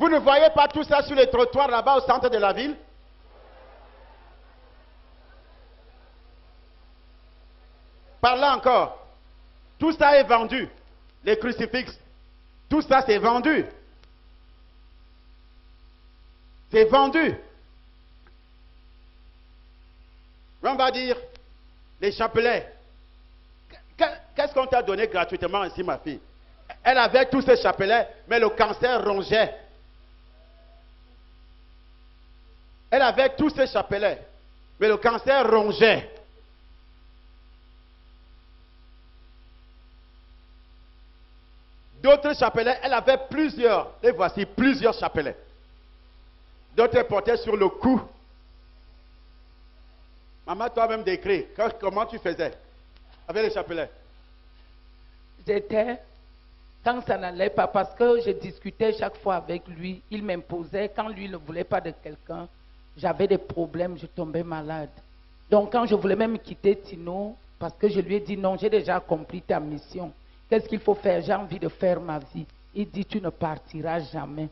Vous ne voyez pas tout ça sur les trottoirs là-bas au centre de la ville? Par là encore. Tout ça est vendu. Les crucifixes. Tout ça c'est vendu. C'est vendu. On va dire, les chapelets. Qu'est-ce qu'on t'a donné gratuitement ici, ma fille? Elle avait tous ces chapelets, mais le cancer rongeait. Elle avait tous ces chapelets, mais le cancer rongeait. D'autres chapelets, elle avait plusieurs. Et voici plusieurs chapelets. D'autres portaient sur le cou. Maman, toi-même décrit. Comment tu faisais avec les chapelets? J'étais, quand ça n'allait pas, parce que je discutais chaque fois avec lui, il m'imposait, quand lui ne voulait pas de quelqu'un, j'avais des problèmes, je tombais malade. Donc quand je voulais même quitter Tino, parce que je lui ai dit non, j'ai déjà accompli ta mission. Qu'est-ce qu'il faut faire? J'ai envie de faire ma vie. Il dit tu ne partiras jamais.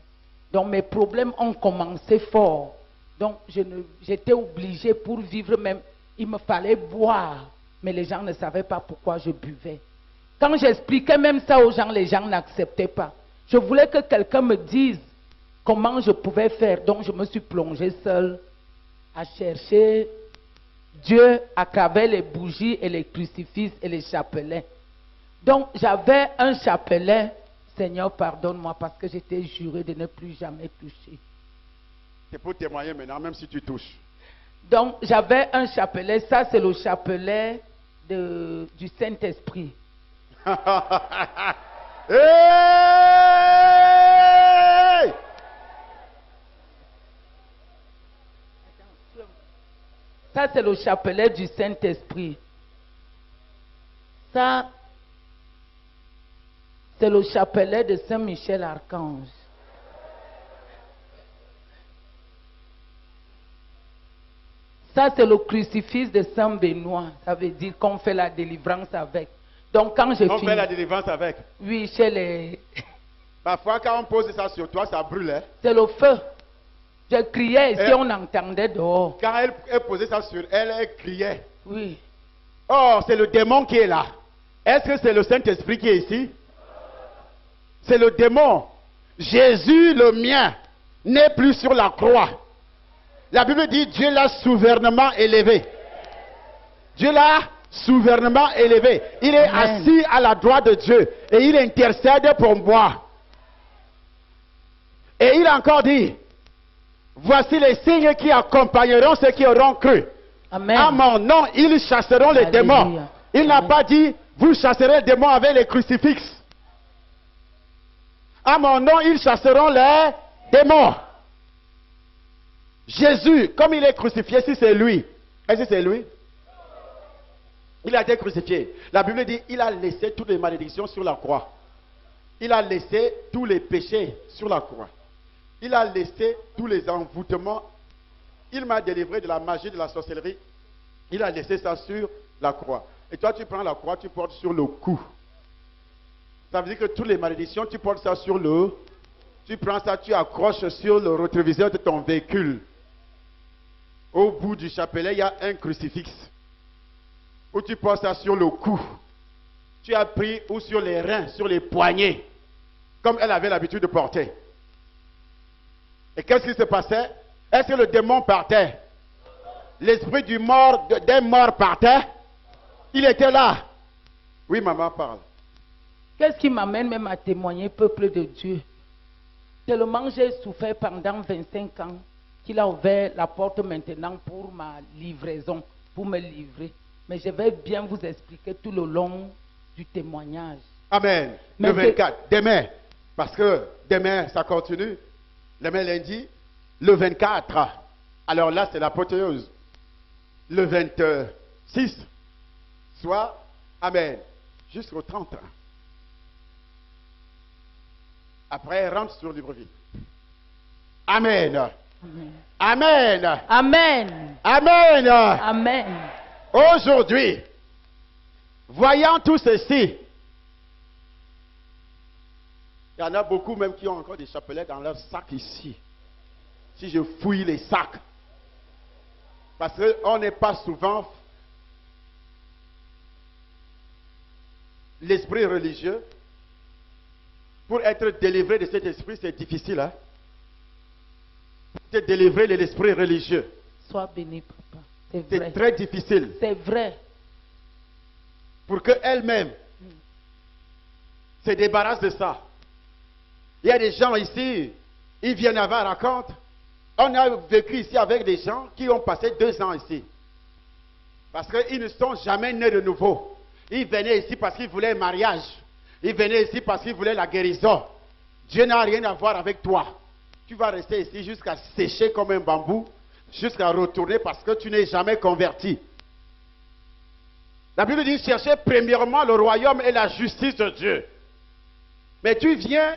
Donc mes problèmes ont commencé fort. Donc j'étais obligée pour vivre même, il me fallait boire. Mais les gens ne savaient pas pourquoi je buvais. Quand j'expliquais même ça aux gens, les gens n'acceptaient pas. Je voulais que quelqu'un me dise comment je pouvais faire. Donc je me suis plongée seule à chercher Dieu à travers les bougies et les crucifixes et les chapelets. Donc j'avais un chapelet, Seigneur pardonne-moi parce que j'étais juré de ne plus jamais toucher. C'est pour témoigner maintenant, même si tu touches. Donc j'avais un chapelet, ça c'est le chapelet du Saint-Esprit. Hey! Ça c'est le chapelet du Saint-Esprit. Ça c'est le chapelet de Saint-Michel-Archange. Ça, c'est le crucifix de Saint-Benoît. Ça veut dire qu'on fait la délivrance avec. Donc, quand je on fait la délivrance avec. Oui, chez les... Parfois, quand on pose ça sur toi, ça brûle. Hein? C'est le feu. Je criais ici, on entendait dehors. Quand elle posait ça sur elle, elle criait. Oui. Oh, c'est le démon qui est là. Est-ce que c'est le Saint-Esprit qui est ici? C'est le démon. Jésus, le mien, n'est plus sur la croix. La Bible dit Dieu l'a souverainement élevé. Dieu l'a souverainement élevé. Il est Amen. assis à la droite de Dieu et il intercède pour moi. Et il a encore dit, voici les signes qui accompagneront ceux qui auront cru. Amen. À mon nom, ils chasseront les démons. Il n'a pas dit, vous chasserez les démons avec les crucifixes. À mon nom, ils chasseront les démons. Jésus, comme il est crucifié, si c'est lui, est-ce que c'est lui? Il a été crucifié. La Bible dit, il a laissé toutes les malédictions sur la croix. Il a laissé tous les péchés sur la croix. Il a laissé tous les envoûtements. Il m'a délivré de la magie, de la sorcellerie. Il a laissé ça sur la croix. Et toi, tu prends la croix, tu portes sur le cou. Ça veut dire que toutes les malédictions, tu portes ça sur le... Tu prends ça, tu accroches sur le rétroviseur de ton véhicule. Au bout du chapelet, il y a un crucifix. Où tu portes ça sur le cou. Tu as pris ou sur les reins, sur les poignets. Comme elle avait l'habitude de porter. Et qu'est-ce qui se passait? Est-ce que le démon partait? L'esprit du mort, d'un mort partait? Il était là. Oui, maman, parle. Qu'est-ce qui m'amène même à témoigner, peuple de Dieu? Tellement j'ai souffert pendant 25 ans qu'il a ouvert la porte maintenant pour ma livraison, pour me livrer. Mais je vais bien vous expliquer tout le long du témoignage. Amen. Mais le 24, demain, parce que demain, ça continue. Demain, lundi, le 24. Alors là, c'est l'apothéose. Le 26, soit, amen, jusqu'au 30. Après, rentre sur Libreville. Amen. Amen. Amen. Amen. Amen. Amen. Aujourd'hui, voyant tout ceci, Il y en a beaucoup même qui ont encore des chapelets dans leur sac ici. Si je fouille les sacs. Parce qu'on n'est pas souvent l'esprit religieux. Pour être délivré de cet esprit, c'est difficile. Hein? C'est délivrer de l'esprit religieux. Sois béni, papa. C'est C'est vrai. très difficile. C'est vrai. Pour qu'elle-même se débarrasse de ça. Il y a des gens ici, ils viennent avoir un raconte. On a vécu ici avec des gens qui ont passé 2 ans ici. Parce qu'ils ne sont jamais nés de nouveau. Ils venaient ici parce qu'ils voulaient un mariage. Ils venaient ici parce qu'ils voulaient la guérison. Dieu n'a rien à voir avec toi. Tu vas rester ici jusqu'à sécher comme un bambou, jusqu'à retourner parce que tu n'es jamais converti. La Bible dit, cherchez premièrement le royaume et la justice de Dieu. Mais tu viens,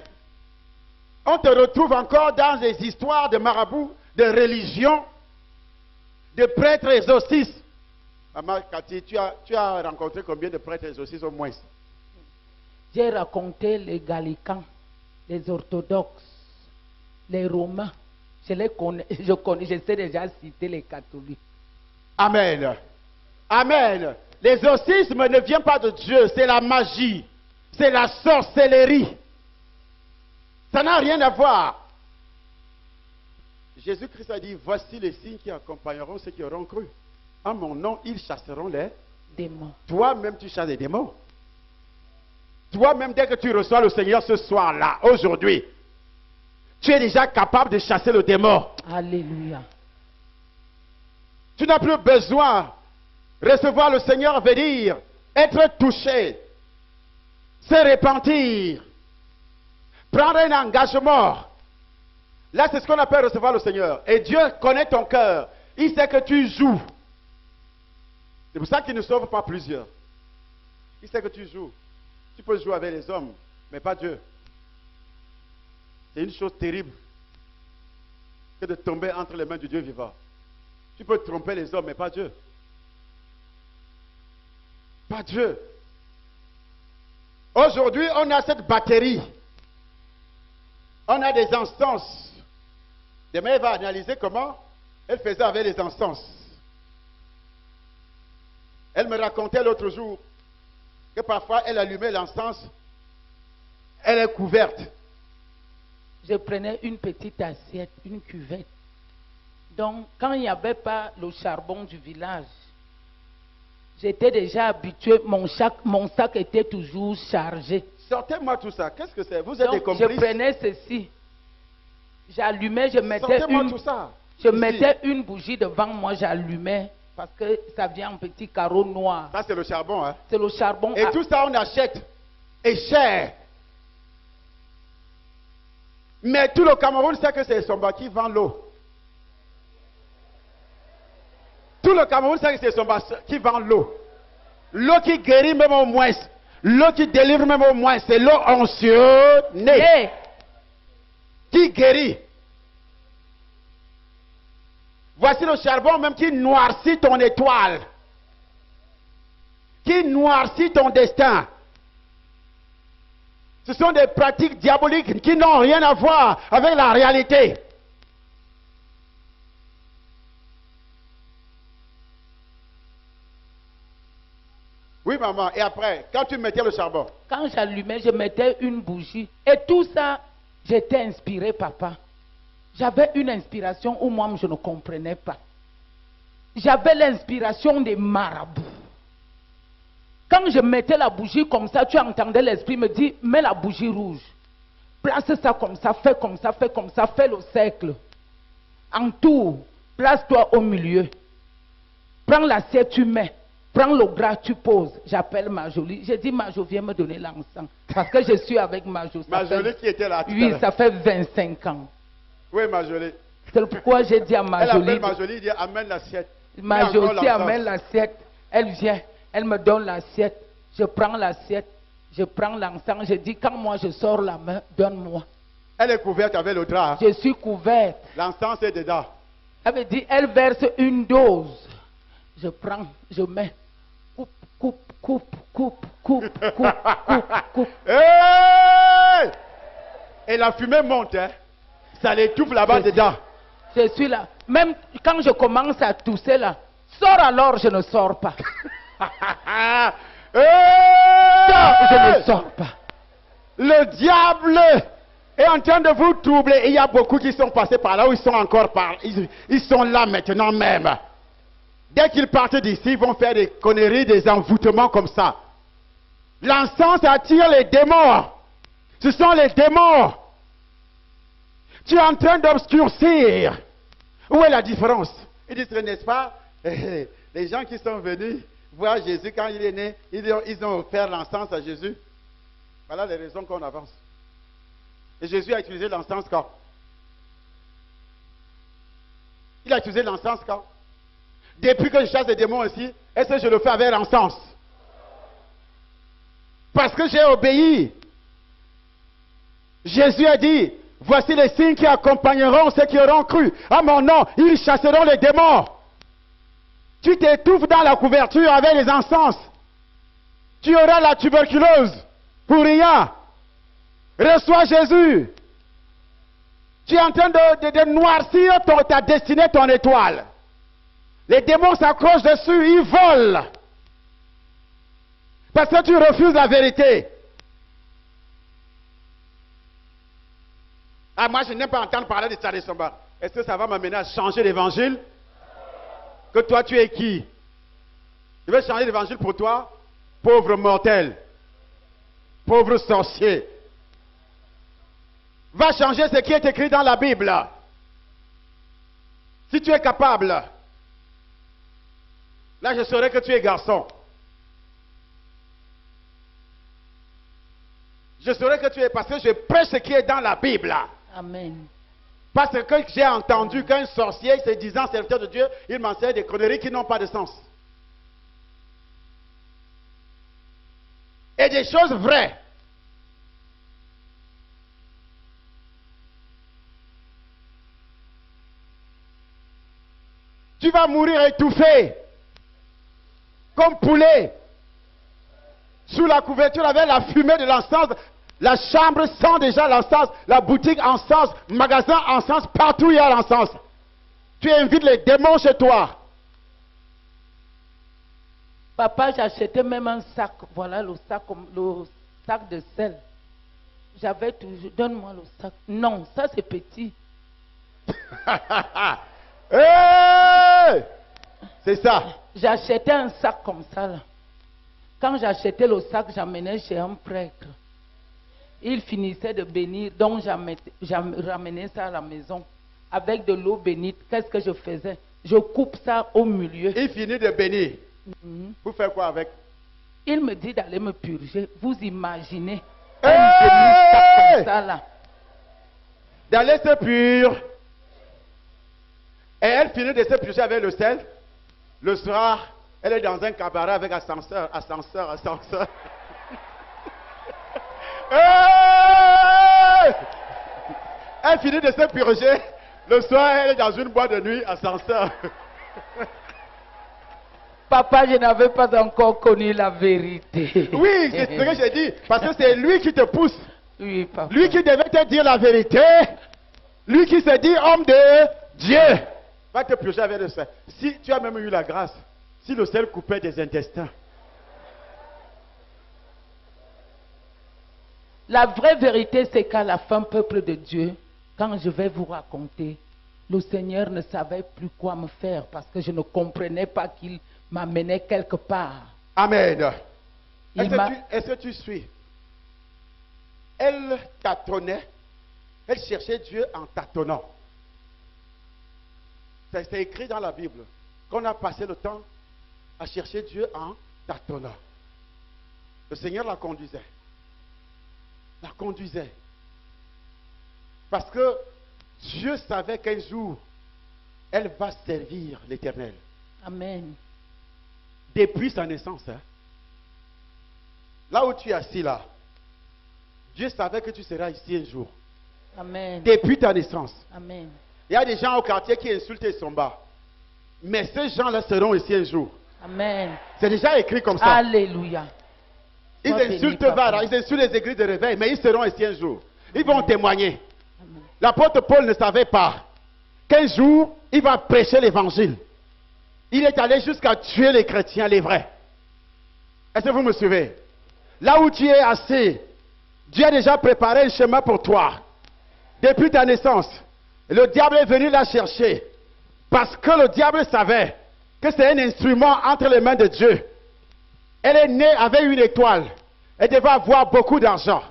on te retrouve encore dans des histoires de marabouts, de religion, de prêtres exorcistes. Maman Cathy, tu as rencontré combien de prêtres exorcistes au moins? J'ai raconté les Gallicans, les orthodoxes, les Romains. Je les connais, je sais déjà citer les catholiques. Amen. Amen. L'exorcisme ne vient pas de Dieu, c'est la magie, c'est la sorcellerie. Ça n'a rien à voir. Jésus-Christ a dit, voici les signes qui accompagneront ceux qui auront cru. En mon nom, ils chasseront les Démons. Toi-même, tu chasses les démons. Toi-même, dès que tu reçois le Seigneur ce soir-là, aujourd'hui, tu es déjà capable de chasser le démon. Alléluia. Tu n'as plus besoin. Recevoir le Seigneur veut dire être touché, se repentir, prendre un engagement. Là, c'est ce qu'on appelle recevoir le Seigneur. Et Dieu connaît ton cœur. Il sait que tu joues. C'est pour ça qu'il ne sauve pas plusieurs. Il sait que tu joues. Tu peux jouer avec les hommes, mais pas Dieu. C'est une chose terrible que de tomber entre les mains du Dieu vivant. Tu peux tromper les hommes, mais pas Dieu. Pas Dieu. Aujourd'hui, on a cette batterie. On a des instances. Demain, elle va analyser comment elle faisait avec les instances. Elle me racontait l'autre jour que parfois elle allumait l'encens, elle est couverte. Je prenais une petite assiette, une cuvette. Donc, quand il n'y avait pas le charbon du village, j'étais déjà habitué, mon sac était toujours chargé. Sortez-moi tout ça. Qu'est-ce que c'est? Vous êtes des Donc, complices? je prenais ceci. J'allumais, je mettais tout ça. je mettais une bougie devant moi, j'allumais, parce que ça vient en petit carreau noir. Ça, c'est le charbon. Hein? C'est le charbon. Et tout ça, on achète. Et cher. Mais tout le Cameroun sait que c'est Somba qui vend l'eau. Tout le Cameroun sait que c'est Somba qui vend l'eau. L'eau qui guérit même au moins. L'eau qui délivre même au moins. C'est l'eau onctionnée. Hey. Qui guérit. Voici le charbon même qui noircit ton étoile. Qui noircit ton destin. Ce sont des pratiques diaboliques qui n'ont rien à voir avec la réalité. Oui, maman. Et après, quand tu mettais le charbon? Quand j'allumais, je mettais une bougie. Et tout ça, j'étais inspiré, papa. J'avais une inspiration où moi, je ne comprenais pas. J'avais l'inspiration des marabouts. Quand je mettais la bougie comme ça, tu entendais l'esprit me dire, mets la bougie rouge. Place ça comme ça, fais comme ça, fais comme ça, fais le cercle. Entoure, place-toi au milieu. Prends l'assiette, tu mets. Prends le gras, tu poses. J'appelle Marjolie. J'ai dit, Marjolie, viens me donner l'encens. Parce que je suis avec Marjolie. Marjolie qui était là. Oui, ça fait 25 ans. Oui, Marjolie. C'est pourquoi j'ai dit à Marjolie. Elle appelle Marjolie, il dit, amène l'assiette. Marjolie amène l'assiette. Elle vient, elle me donne l'assiette. Je prends l'assiette. Je prends l'encens. Je dis, quand moi je sors la main, donne-moi. Elle est couverte avec le drap. Je suis couverte. L'encens est dedans. Elle me dit, elle verse une dose. Je prends, je mets. Coupe. Hey! Et la fumée monte, hein. Ça l'étouffe là-bas dedans. Je suis là. Même quand je commence à tousser là, sors alors, je ne sors pas. Sors, je ne sors pas. Le diable est en train de vous troubler. Il y a beaucoup qui sont passés par là, où ils sont encore ils sont là maintenant même. Dès qu'ils partent d'ici, ils vont faire des conneries, des envoûtements comme ça. L'encens attire les démons. Ce sont les démons. Tu es en train d'obscurcir. Où est la différence? Ils disent, n'est-ce pas? Les gens qui sont venus voir Jésus quand il est né, ils ont offert l'encens à Jésus. Voilà les raisons qu'on avance. Et Jésus a utilisé l'encens quand? Il a utilisé l'encens quand? Depuis que je chasse les démons ici, est-ce que je le fais avec l'encens? Parce que j'ai obéi. Jésus a dit, voici les signes qui accompagneront ceux qui auront cru. À mon nom, ils chasseront les démons. Tu t'étouffes dans la couverture avec les encens. Tu auras la tuberculose pour rien. Reçois Jésus. Tu es en train de noircir ta destinée, ton étoile. Les démons s'accrochent dessus, ils volent. Parce que tu refuses la vérité. Ah, moi, je n'aime pas entendre parler de Tchadé Somba. Est-ce que ça va m'amener à changer l'évangile? Que toi, tu es qui? Je vais changer l'évangile pour toi, pauvre mortel, pauvre sorcier. Va changer ce qui est écrit dans la Bible. Si tu es capable, là, je saurai que tu es garçon. Je saurai que tu es, parce que je prêche ce qui est dans la Bible. Amen. Parce que j'ai entendu qu'un sorcier, se disant serviteur de Dieu, il m'enseigne des conneries qui n'ont pas de sens. Et des choses vraies. Tu vas mourir étouffé, comme poulet, sous la couverture avec la fumée de l'encens. La chambre sent déjà l'encens, la boutique encens, magasin encens, partout il y a l'encens. Tu invites les démons chez toi. Papa, j'achetais même un sac. Voilà le sac de sel. J'avais toujours. Donne-moi le sac. Non, ça c'est petit. Hey! C'est ça. J'achetais un sac comme ça là. Quand j'achetais le sac, j'amenais chez un prêtre. Il finissait de bénir, donc j'amenais ça à la maison avec de l'eau bénite. Qu'est-ce que je faisais? Je coupe ça au milieu. Il finit de bénir. Vous faites quoi avec? Il me dit d'aller me purger. Vous imaginez Hey! un demi-sac comme ça là. D'aller se purger. Et elle finit de se purger avec le sel. Le soir, elle est dans un cabaret avec ascenseur. Hey! Elle finit de se purger. Le soir, elle est dans une boîte de nuit, ascenseur. Papa, je n'avais pas encore connu la vérité. Oui, c'est ce que j'ai dit. Parce que c'est lui qui te pousse. Oui, papa. Lui qui devait te dire la vérité. Lui qui se dit homme de Dieu. Va te purger avec le sel. Si tu as même eu la grâce, si le sel coupait tes intestins. La vraie vérité, c'est qu'à la fin, peuple de Dieu, quand je vais vous raconter, le Seigneur ne savait plus quoi me faire parce que je ne comprenais pas qu'il m'amenait quelque part. Amen. Est-ce que tu suis? Elle tâtonnait. Elle cherchait Dieu en tâtonnant. C'est écrit dans la Bible qu'on a passé le temps à chercher Dieu en tâtonnant. Le Seigneur la conduisait. La conduisait. Parce que Dieu savait qu'un jour, elle va servir l'Éternel. Amen. Depuis sa naissance. Hein. Là où tu es assis là, Dieu savait que tu seras ici un jour. Amen. Depuis ta naissance. Amen. Il y a des gens au quartier qui insultent Somba. Mais ces gens-là seront ici un jour. Amen. C'est déjà écrit comme ça. Alléluia. Ils insultent Vara, ils insultent les églises de réveil, mais ils seront ici un jour. Ils vont témoigner. L'apôtre Paul ne savait pas qu'un jour, il va prêcher l'évangile. Il est allé jusqu'à tuer les chrétiens, les vrais. Est-ce que vous me suivez? Là où tu es assis, Dieu a déjà préparé un chemin pour toi. Depuis ta naissance, le diable est venu la chercher. Parce que le diable savait que c'est un instrument entre les mains de Dieu. Elle est née avec une étoile. Elle devait avoir beaucoup d'argent.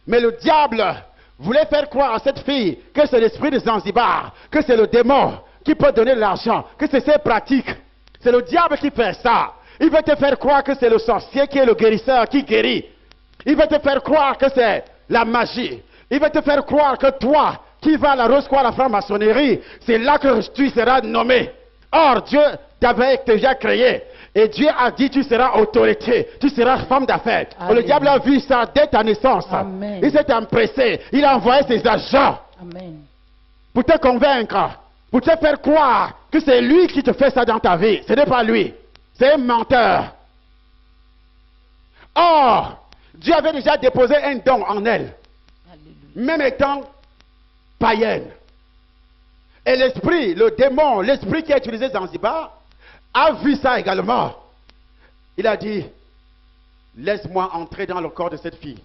Mais le diable voulait faire croire à cette fille que c'est l'esprit de Zanzibar, que c'est le démon qui peut donner l'argent, que c'est ses pratiques. C'est le diable qui fait ça. Il veut te faire croire que c'est le sorcier qui est le guérisseur, qui guérit. Il veut te faire croire que c'est la magie. Il veut te faire croire que toi, qui vas à la Rose-Croix, à la franc-maçonnerie, c'est là que tu seras nommé. Or, Dieu t'avait déjà créé. Et Dieu a dit, tu seras autorité, tu seras femme d'affaires. Le diable a vu ça dès ta naissance. Amen. Il s'est empressé. Il a envoyé ses agents. Amen. Pour te convaincre, pour te faire croire que c'est lui qui te fait ça dans ta vie. Ce n'est pas lui. C'est un menteur. Or, Dieu avait déjà déposé un don en elle. Alléluia. Même étant païenne. Et l'esprit, le démon, l'esprit qui a utilisé Zanzibar, a vu ça également. Il a dit, laisse-moi entrer dans le corps de cette fille.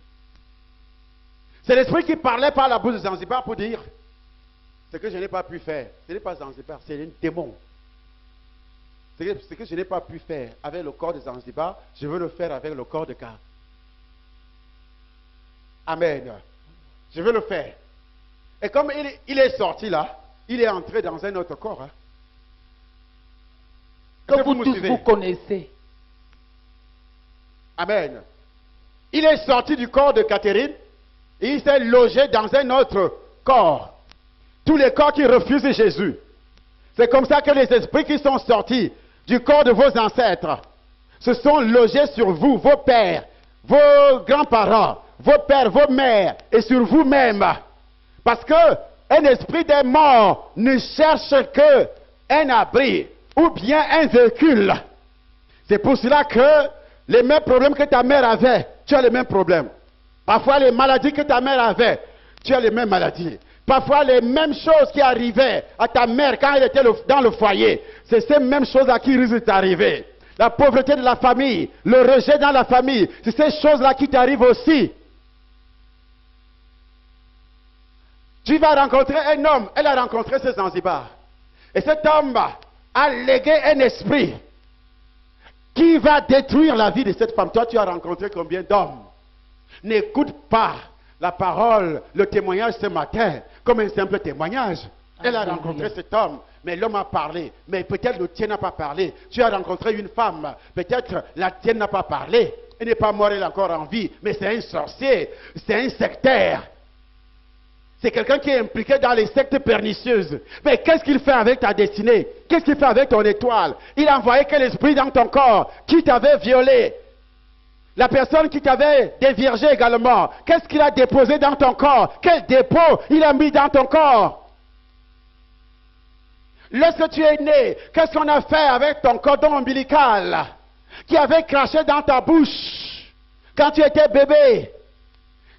C'est l'esprit qui parlait par la bouche de Zanzibar pour dire, ce que je n'ai pas pu faire, ce n'est pas Zanzibar, c'est un démon. Ce que je n'ai pas pu faire avec le corps de Zanzibar, je veux le faire avec le corps de Ka. Amen. Je veux le faire. Et comme il est sorti là, il est entré dans un autre corps. Hein. Que vous tous vous connaissez. Amen. Il est sorti du corps de Catherine et il s'est logé dans un autre corps. Tous les corps qui refusent Jésus. C'est comme ça que les esprits qui sont sortis du corps de vos ancêtres se sont logés sur vous, vos pères, vos grands-parents, vos pères, vos mères et sur vous-même. Parce que un esprit des morts ne cherche qu'un abri ou bien un véhicule. C'est pour cela que les mêmes problèmes que ta mère avait, tu as les mêmes problèmes. Parfois les maladies que ta mère avait, tu as les mêmes maladies. Parfois les mêmes choses qui arrivaient à ta mère quand elle était dans le foyer, c'est ces mêmes choses-là qui risquent de t'arriver. La pauvreté de la famille, le rejet dans la famille, c'est ces choses-là qui t'arrivent aussi. Tu vas rencontrer un homme, elle a rencontré ce Zanzibar. Et cet homme a légué un esprit qui va détruire la vie de cette femme. Toi, tu as rencontré combien d'hommes? N'écoute pas la parole, le témoignage ce matin comme un simple témoignage. Elle a rencontré cet homme, mais l'homme a parlé. Mais peut-être le tien n'a pas parlé. Tu as rencontré une femme, peut-être la tienne n'a pas parlé. Elle n'est pas morte, elle est encore en vie. Mais c'est un sorcier, c'est un sectaire. C'est quelqu'un qui est impliqué dans les sectes pernicieuses. Mais qu'est-ce qu'il fait avec ta destinée? Qu'est-ce qu'il fait avec ton étoile? Il a envoyé quel esprit dans ton corps qui t'avait violé? La personne qui t'avait déviergé également, qu'est-ce qu'il a déposé dans ton corps? Quel dépôt il a mis dans ton corps? Lorsque tu es né, qu'est-ce qu'on a fait avec ton cordon ombilical qui avait craché dans ta bouche quand tu étais bébé?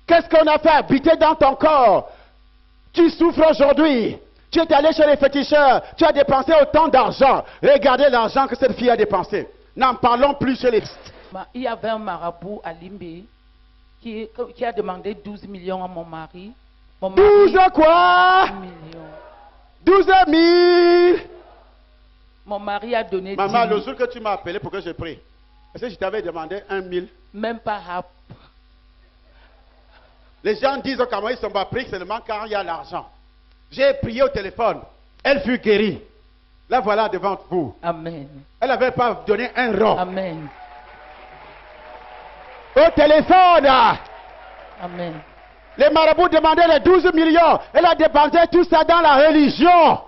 Qu'est-ce qu'on a fait habiter dans ton corps? Tu souffres aujourd'hui. Tu es allé chez les féticheurs. Tu as dépensé autant d'argent. Regardez l'argent que cette fille a dépensé. N'en parlons plus chez les... Il y avait un marabout à Limbe qui a demandé 12 millions à mon mari. 12 quoi? 12 millions. 12 000. Mon mari a donné 10 000. Maman, le jour que tu m'as appelé pour que je prie, est-ce que je t'avais demandé 1 000? Même pas rap. Les gens disent comment ils ne sont pas pris seulement quand il y a l'argent. J'ai prié au téléphone. Elle fut guérie. La voilà devant vous. Amen. Elle n'avait pas donné un rond. Amen. Au téléphone. Amen. Les marabouts demandaient les 12 millions. Elle a dépensé tout ça dans la religion.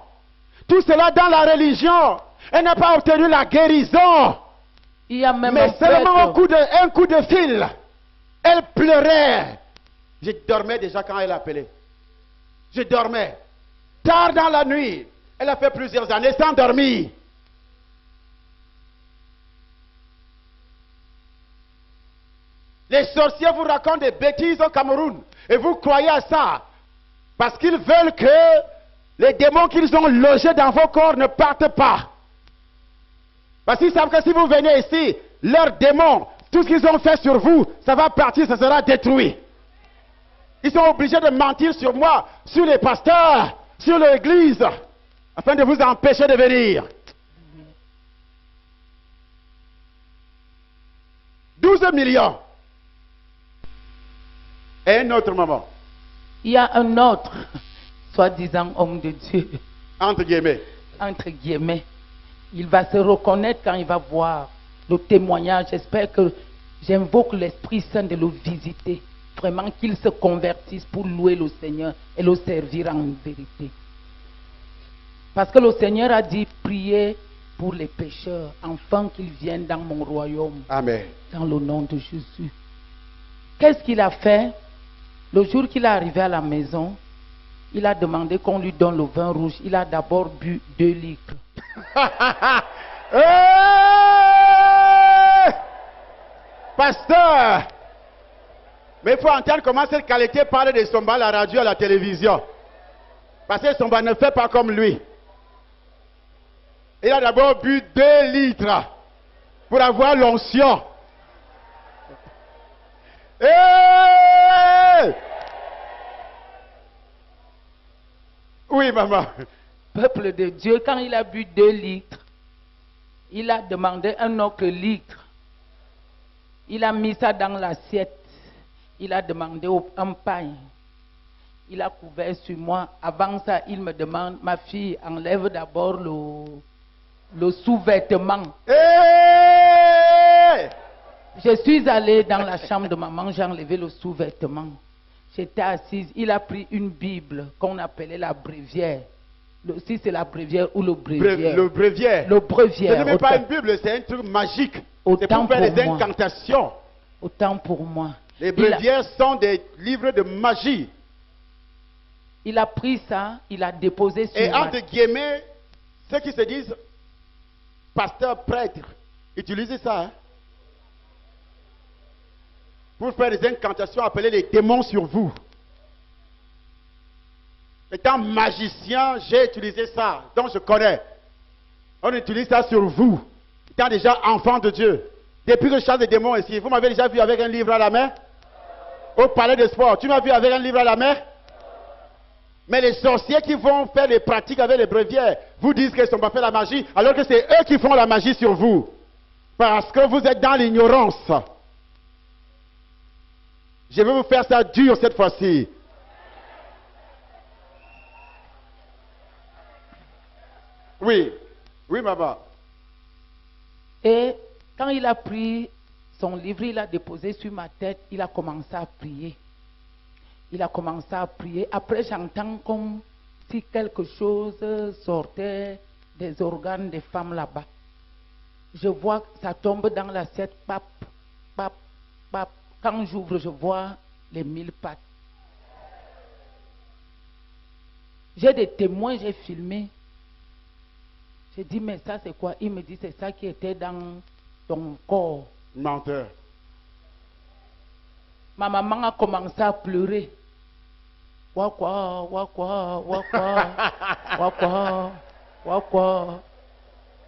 Tout cela dans la religion. Elle n'a pas obtenu la guérison. Il y a même mais seulement un coup de fil. Elle pleurait. Je dormais déjà quand elle appelait. Je dormais. Tard dans la nuit. Elle a fait plusieurs années sans dormir. Les sorciers vous racontent des bêtises au Cameroun. Et vous croyez à ça. Parce qu'ils veulent que les démons qu'ils ont logés dans vos corps ne partent pas. Parce qu'ils savent que si vous venez ici, leurs démons, tout ce qu'ils ont fait sur vous, ça va partir, ça sera détruit. Ils sont obligés de mentir sur moi, sur les pasteurs, sur l'église, afin de vous empêcher de venir. 12 millions. Et un autre moment. Il y a un autre, soi-disant homme de Dieu, Entre guillemets. entre guillemets. Il va se reconnaître quand il va voir le témoignage. J'espère que j'invoque l'Esprit Saint de le visiter. Vraiment qu'il se convertisse pour louer le Seigneur et le servir en vérité. Parce que le Seigneur a dit, priez pour les pécheurs, afin qu'ils viennent dans mon royaume. Amen. Dans le nom de Jésus. Qu'est-ce qu'il a fait? Le jour qu'il est arrivé à la maison, il a demandé qu'on lui donne le vin rouge. Il a d'abord bu 2 litres. Hey! Pasteur! Mais il faut entendre comment cette qualité parle de Somba à la radio, à la télévision. Parce que Somba ne fait pas comme lui. Il a d'abord bu 2 litres pour avoir l'onction. Hey! Oui, maman. Peuple de Dieu, quand il a bu 2 litres, il a demandé un autre litre. Il a mis ça dans l'assiette. Il a demandé un pain. Il a couvert sur moi. Avant ça, il me demande, ma fille, enlève d'abord le sous-vêtement. Hey! Je suis allée dans la chambre de maman, j'ai enlevé le sous-vêtement. J'étais assise, il a pris une Bible qu'on appelait la bréviaire. Si c'est la bréviaire ou le bréviaire. Le bréviaire. Le bréviaire. Ce n'est même pas une Bible, c'est un truc magique. C'est Autant pour faire pour des moi. incantations. Autant pour moi. Les bréviaires sont des livres de magie. Il a pris ça, il a déposé sur Et ma entre guillemets, ceux qui se disent pasteur, prêtre, utilisez ça. Hein, pour faire des incantations, appeler les démons sur vous. Étant magicien, j'ai utilisé ça, donc je connais. On utilise ça sur vous. Étant déjà enfant de Dieu. Depuis que je chasse des démons ici, vous m'avez déjà vu avec un livre à la main? Au palais de sport, tu m'as vu avec un livre à la main? Mais les sorciers qui vont faire les pratiques avec les bréviaires vous disent qu'ils ne sont pas fait la magie, alors que c'est eux qui font la magie sur vous. Parce que vous êtes dans l'ignorance. Je vais vous faire ça dur cette fois-ci. Oui, oui, maman. Et quand il a pris son livre, il a déposé sur ma tête, il a commencé à prier. Il a commencé à prier. Après, j'entends comme si quelque chose sortait des organes des femmes là-bas. Je vois que ça tombe dans l'assiette, pap, pap, pap. Quand j'ouvre, je vois les 1000 pattes. J'ai des témoins, j'ai filmé. J'ai dit, mais ça c'est quoi? Il me dit, c'est ça qui était dans ton corps. Menteur. Ma maman a commencé à pleurer. Wakwa, wakwa, wakwa, wakwa, wakwa.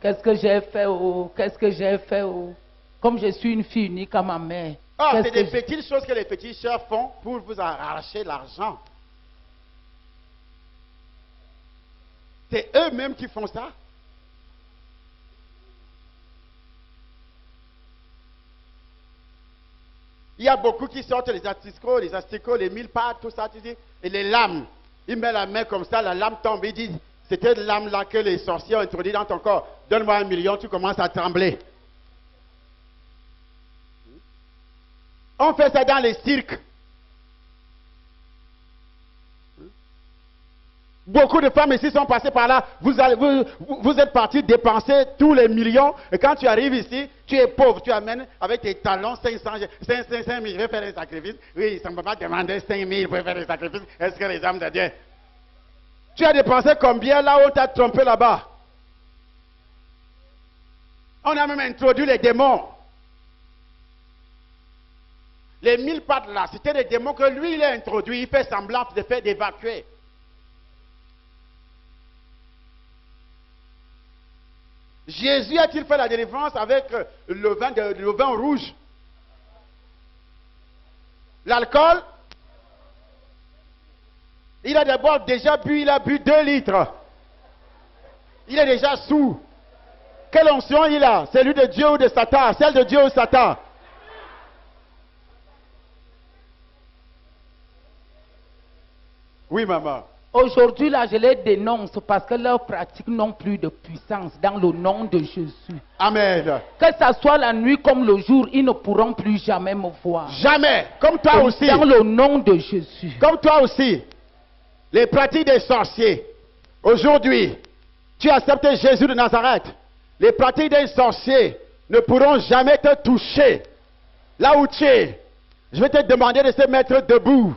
Qu'est-ce que j'ai fait, oh? Qu'est-ce que j'ai fait, oh? Comme je suis une fille unique à ma mère. Ah, c'est des petites choses que les petits chefs font pour vous arracher l'argent. C'est eux-mêmes qui font ça. Il y a beaucoup qui sortent les asticots, les 1000 pattes, tout ça, tu dis, et les lames. Il met la main comme ça, la lame tombe, il dit, c'est cette lame-là que les sorciers ont introduit dans ton corps. Donne-moi 1 million, tu commences à trembler. On fait ça dans les cirques. Beaucoup de femmes ici sont passées par là. Vous êtes partis dépenser tous les millions. Et quand tu arrives ici, tu es pauvre. Tu amènes avec tes talons 500 000. Je vais faire un sacrifice. Oui, ça ne peut pas demander 5 000 pour faire un sacrifice. Est-ce que les âmes de Dieu? Tu as dépensé combien là où on t'a trompé là-bas? On a même introduit les démons. Les 1000 pattes là, c'était des démons que lui, il a introduits. Il fait semblant de faire d'évacuer. Jésus a-t-il fait la délivrance avec le vin rouge? L'alcool? Il a d'abord déjà bu, il a bu 2 litres. Il est déjà sous. Quelle onction il a? Celui de Dieu ou de Satan? Celle de Dieu ou Satan? Oui, maman. Aujourd'hui, là, je les dénonce parce que leurs pratiques n'ont plus de puissance dans le nom de Jésus. Amen. Que ça soit la nuit comme le jour, ils ne pourront plus jamais me voir. Jamais. Comme toi aussi. Dans le nom de Jésus. Comme toi aussi. Les pratiques des sorciers. Aujourd'hui, tu acceptes Jésus de Nazareth. Les pratiques des sorciers ne pourront jamais te toucher. Là où tu es, je vais te demander de se mettre debout.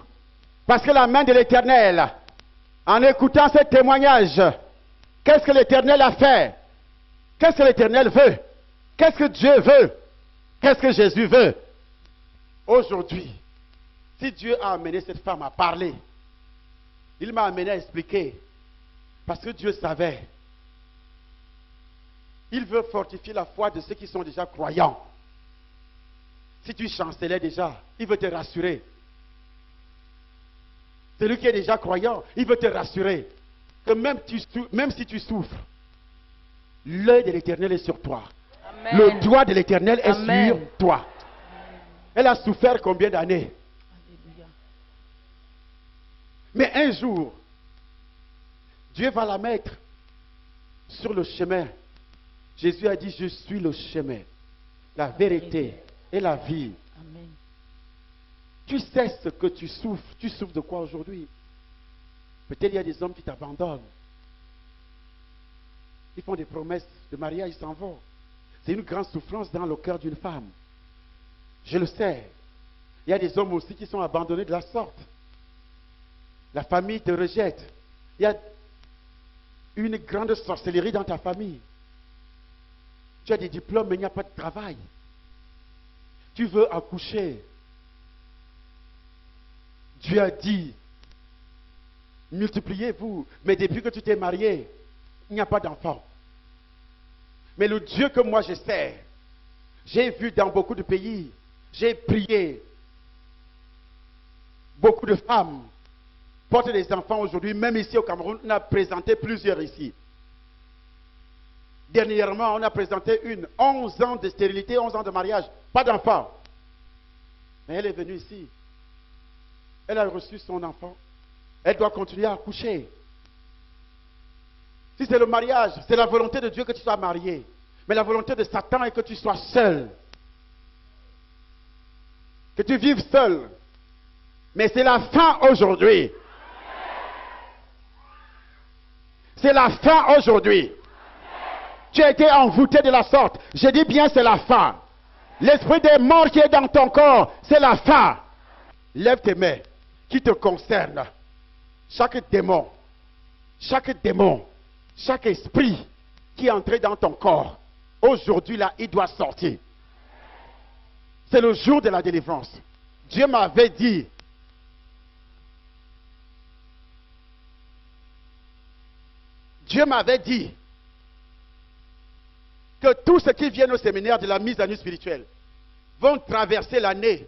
Parce que la main de l'Éternel, en écoutant ce témoignage, qu'est-ce que l'Éternel a fait? Qu'est-ce que l'Éternel veut? Qu'est-ce que Dieu veut? Qu'est-ce que Jésus veut? Aujourd'hui, si Dieu a amené cette femme à parler, il m'a amené à expliquer. Parce que Dieu savait. Il veut fortifier la foi de ceux qui sont déjà croyants. Si tu chancelais déjà, il veut te rassurer. Celui qui est déjà croyant, il veut te rassurer que même si tu souffres, l'œil de l'Éternel est sur toi. Amen. Le doigt de l'Éternel est Amen. sur toi. Elle a souffert combien d'années? Alléluia. Mais un jour, Dieu va la mettre sur le chemin. Jésus a dit, je suis le chemin, la vérité et la vie. Amen. Tu sais ce que tu souffres. Tu souffres de quoi aujourd'hui? Peut-être il y a des hommes qui t'abandonnent. Ils font des promesses de mariage, ils s'en vont. C'est une grande souffrance dans le cœur d'une femme. Je le sais. Il y a des hommes aussi qui sont abandonnés de la sorte. La famille te rejette. Il y a une grande sorcellerie dans ta famille. Tu as des diplômes, mais il n'y a pas de travail. Tu veux accoucher. Dieu a dit, multipliez-vous. Mais depuis que tu t'es marié, il n'y a pas d'enfant. Mais le Dieu que moi je sers, j'ai vu dans beaucoup de pays, j'ai prié. Beaucoup de femmes portent des enfants aujourd'hui, même ici au Cameroun, on a présenté plusieurs ici. Dernièrement, on a présenté 11 ans de stérilité, 11 ans de mariage, pas d'enfant. Mais elle est venue ici. Elle a reçu son enfant. Elle doit continuer à accoucher. Si c'est le mariage, c'est la volonté de Dieu que tu sois marié. Mais la volonté de Satan est que tu sois seul. Que tu vives seul. Mais c'est la fin aujourd'hui. C'est la fin aujourd'hui. Tu as été envoûté de la sorte. Je dis bien c'est la fin. L'esprit des morts qui est dans ton corps, c'est la fin. Lève tes mains qui te concernent. Chaque démon, chaque esprit qui est entré dans ton corps, aujourd'hui là, il doit sortir. C'est le jour de la délivrance. Dieu m'avait dit, que tous ceux qui viennent au séminaire de la mise à nu spirituelle vont traverser l'année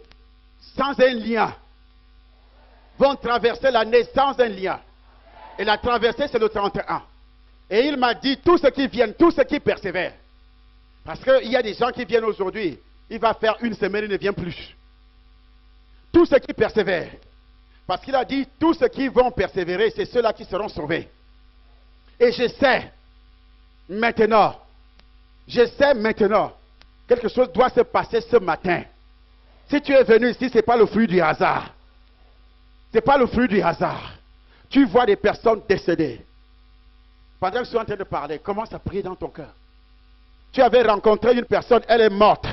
sans un lien. Vont traverser l'année sans un lien. Et la traversée, c'est le 31. Et il m'a dit, tous ceux qui viennent, tous ceux qui persévèrent. Parce qu'il y a des gens qui viennent aujourd'hui, il va faire une semaine, il ne vient plus. Tous ceux qui persévèrent. Parce qu'il a dit, tous ceux qui vont persévérer, c'est ceux-là qui seront sauvés. Et je sais, maintenant, quelque chose doit se passer ce matin. Si tu es venu ici, ce n'est pas le fruit du hasard. Ce n'est pas le fruit du hasard. Tu vois des personnes décédées. Pendant que je suis en train de parler, commence à prier dans ton cœur. Tu avais rencontré une personne, elle est morte.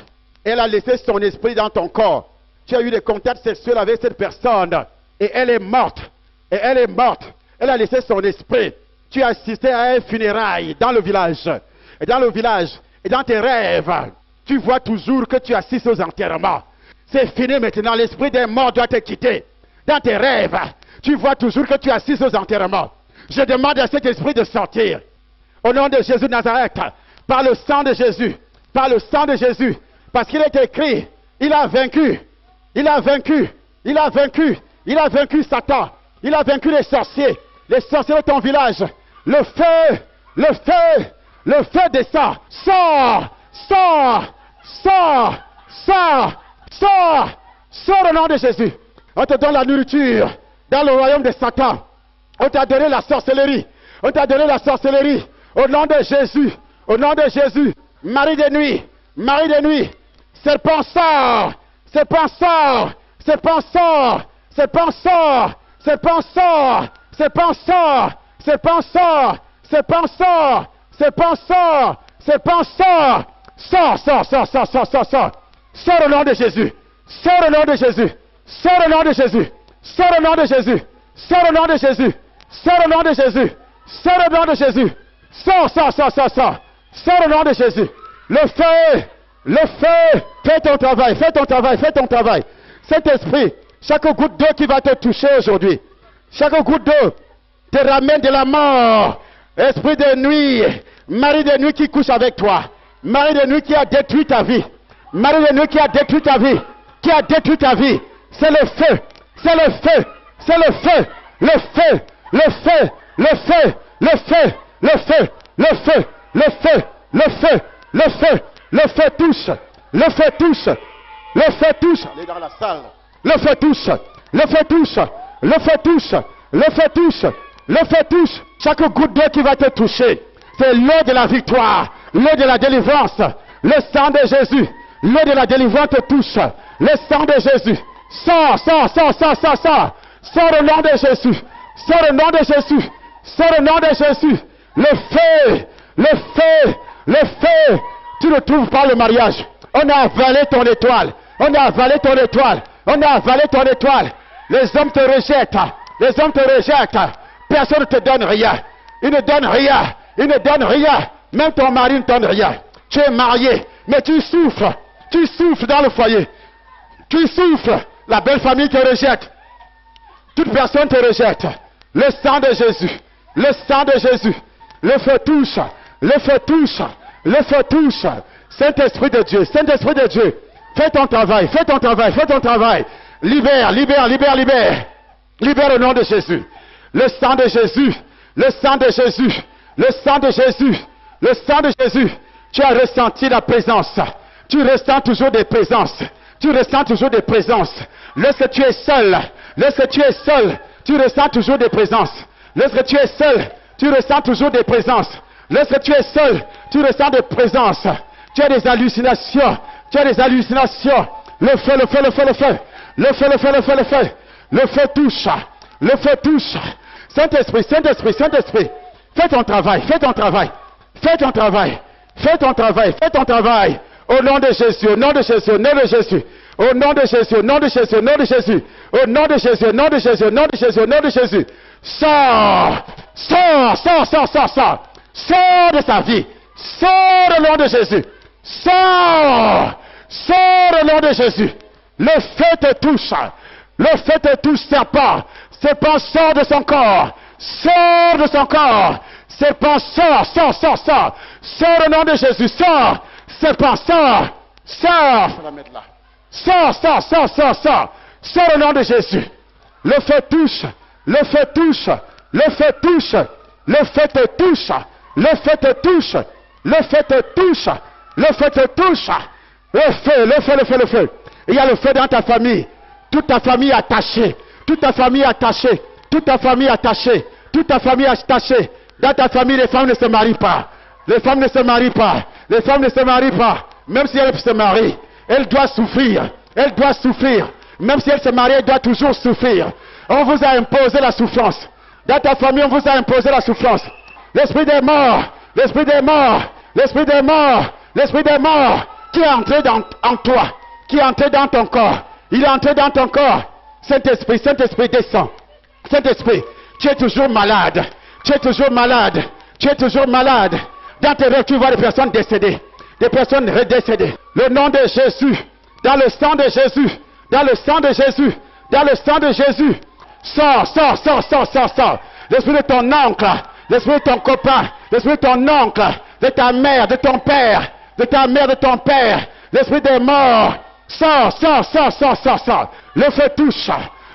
Elle a laissé son esprit dans ton corps. Tu as eu des contacts sexuels avec cette personne. Et elle est morte. Elle a laissé son esprit. Tu as assisté à un funérail dans le village. Et dans tes rêves, tu vois toujours que tu assistes aux enterrements. C'est fini maintenant. L'esprit des morts doit te quitter. Dans tes rêves, tu vois toujours que tu es assis aux enterrements. Je demande à cet esprit de sortir. Au nom de Jésus de Nazareth, par le sang de Jésus, par le sang de Jésus, parce qu'il est écrit, il a vaincu, il a vaincu, il a vaincu, il a vaincu Satan, il a vaincu les sorciers de ton village. Le feu, le feu, le feu descend, sort, sort, sort, sort, sort, sort au nom de Jésus. On te donne la nourriture dans le royaume de Satan. On t'a donné la sorcellerie, on t'a donné la sorcellerie. Au nom de Jésus, au nom de Jésus, mari de nuit, serpent sort, serpent sort, serpent sort, serpent sort, serpent sort, serpent sort, serpent sort, serpent sort, serpent sort, serpent sort, sort, sort, sort, sort, sort, sort, sort, sort au nom de Jésus, sort au nom de Jésus, sort au nom de Jésus, sort au nom de Jésus, sort au nom de Jésus, sort au nom de Jésus, sort au nom de Jésus. Sors, sors, sors, sors, sors. Sors au nom de Jésus. Le feu, fais ton travail, fais ton travail, fais ton travail. Cet esprit, chaque goutte d'eau qui va te toucher aujourd'hui, chaque goutte d'eau te ramène de la mort. Esprit de nuit, mari de nuit qui couche avec toi, mari de nuit qui a détruit ta vie, mari de nuit qui a détruit ta vie, qui a détruit ta vie. C'est le feu, c'est le feu, c'est le feu, le feu, le feu, le feu, le feu. Le feu, le feu, le feu, le feu, le feu, le feu touche, le feu touche, le feu touche. Allez dans la salle. Le feu touche, le feu touche, le feu touche, le feu touche, le feu touche. Chaque goutte d'eau qui va te toucher, c'est l'eau de la victoire, l'eau de la délivrance, le sang de Jésus, l'eau de la délivrance te touche, le sang de Jésus. Sors, sors, sors, sors, sors, sors, sors au nom de Jésus, sors au nom de Jésus, sors au nom de Jésus. Le feu, le feu, le feu. Tu ne trouves pas le mariage. On a avalé ton étoile. On a avalé ton étoile. On a avalé ton étoile. Les hommes te rejettent. Les hommes te rejettent. Personne ne te donne rien. Ils ne donnent rien. Ils ne donnent rien. Même ton mari ne donne rien. Tu es marié, mais tu souffres. Tu souffres dans le foyer. Tu souffres. La belle famille te rejette. Toute personne te rejette. Le sang de Jésus. Le sang de Jésus. Le feu touche, le feu touche, le feu touche. Saint-Esprit de Dieu, Saint-Esprit de Dieu, fais ton travail, fais ton travail, fais ton travail. Libère, libère, libère, libère. Libère au nom de Jésus. Le sang de Jésus, le sang de Jésus, le sang de Jésus, le sang de Jésus. Tu as ressenti la présence. Tu ressens toujours des présences. Tu ressens toujours des présences. Lorsque tu es seul, lorsque tu es seul, tu ressens toujours des présences. Lorsque tu es seul, tu ressens toujours des présences. Lorsque tu es seul, tu ressens des présences. Tu as des hallucinations. Tu as des hallucinations. Le feu, le feu, le feu, le feu. Le feu, le feu, le feu, le feu. Le feu touche. Le feu touche. Saint-Esprit, Saint-Esprit, Saint-Esprit. Fais ton travail, fais ton travail. Fais ton travail. Fais ton travail, fais ton travail. Au nom de Jésus, au nom de Jésus, au nom de Jésus. Au nom de Jésus, au nom de Jésus, au nom de Jésus. Au nom de Jésus, au nom de Jésus, au nom de Jésus, au nom de Jésus. Sors, sors, sors, sors, sors, sors. Sors de sa vie. Sors au nom de Jésus. Sors, sors au nom de Jésus. Le feu te touche. Le feu te touche, serpent. Serpent sort de son corps. Sors de son corps. Serpent sort, sort, sort, sort. Sors au nom de Jésus. Sors. Serpent sort. Sors. Sors, sors, sors, sors, sors. Sors au nom de Jésus. Le feu touche. Le feu touche, le feu touche, le feu te touche, le feu te touche, le feu te touche, le feu te touche. Le feu, le feu, le feu, le feu. Il y a le feu dans ta famille. Toute ta famille attachée, toute ta famille attachée, toute ta famille attachée, toute ta famille attachée. Dans ta famille, les femmes ne se marient pas. Les femmes ne se marient pas. Les femmes ne se marient pas. Même si elles se marient, elles doivent souffrir. Elles doivent souffrir. Même si elles se marient, elles doivent toujours souffrir. On vous a imposé la souffrance. Dans ta famille, on vous a imposé la souffrance. L'esprit des morts, l'esprit des morts, l'esprit des morts, l'esprit des morts qui est entré en toi, qui est entré dans ton corps. Il est entré dans ton corps. Saint-Esprit, Saint-Esprit, descend. Saint-Esprit, tu es toujours malade. Tu es toujours malade. Tu es toujours malade. Dans tes rêves, tu vois des personnes décédées. Des personnes redécédées. Le nom de Jésus Dans le sang de Jésus. Dans le sang de Jésus. Dans le sang de Jésus. Sors, sors, sors, sors, sors, sors. L'esprit de ton oncle, l'esprit de ton copain, l'esprit de ton oncle, de ta mère, de ton père, de ta mère, de ton père, l'esprit des morts. Sors, sors, sors, sors, sors, sors. Le feu touche,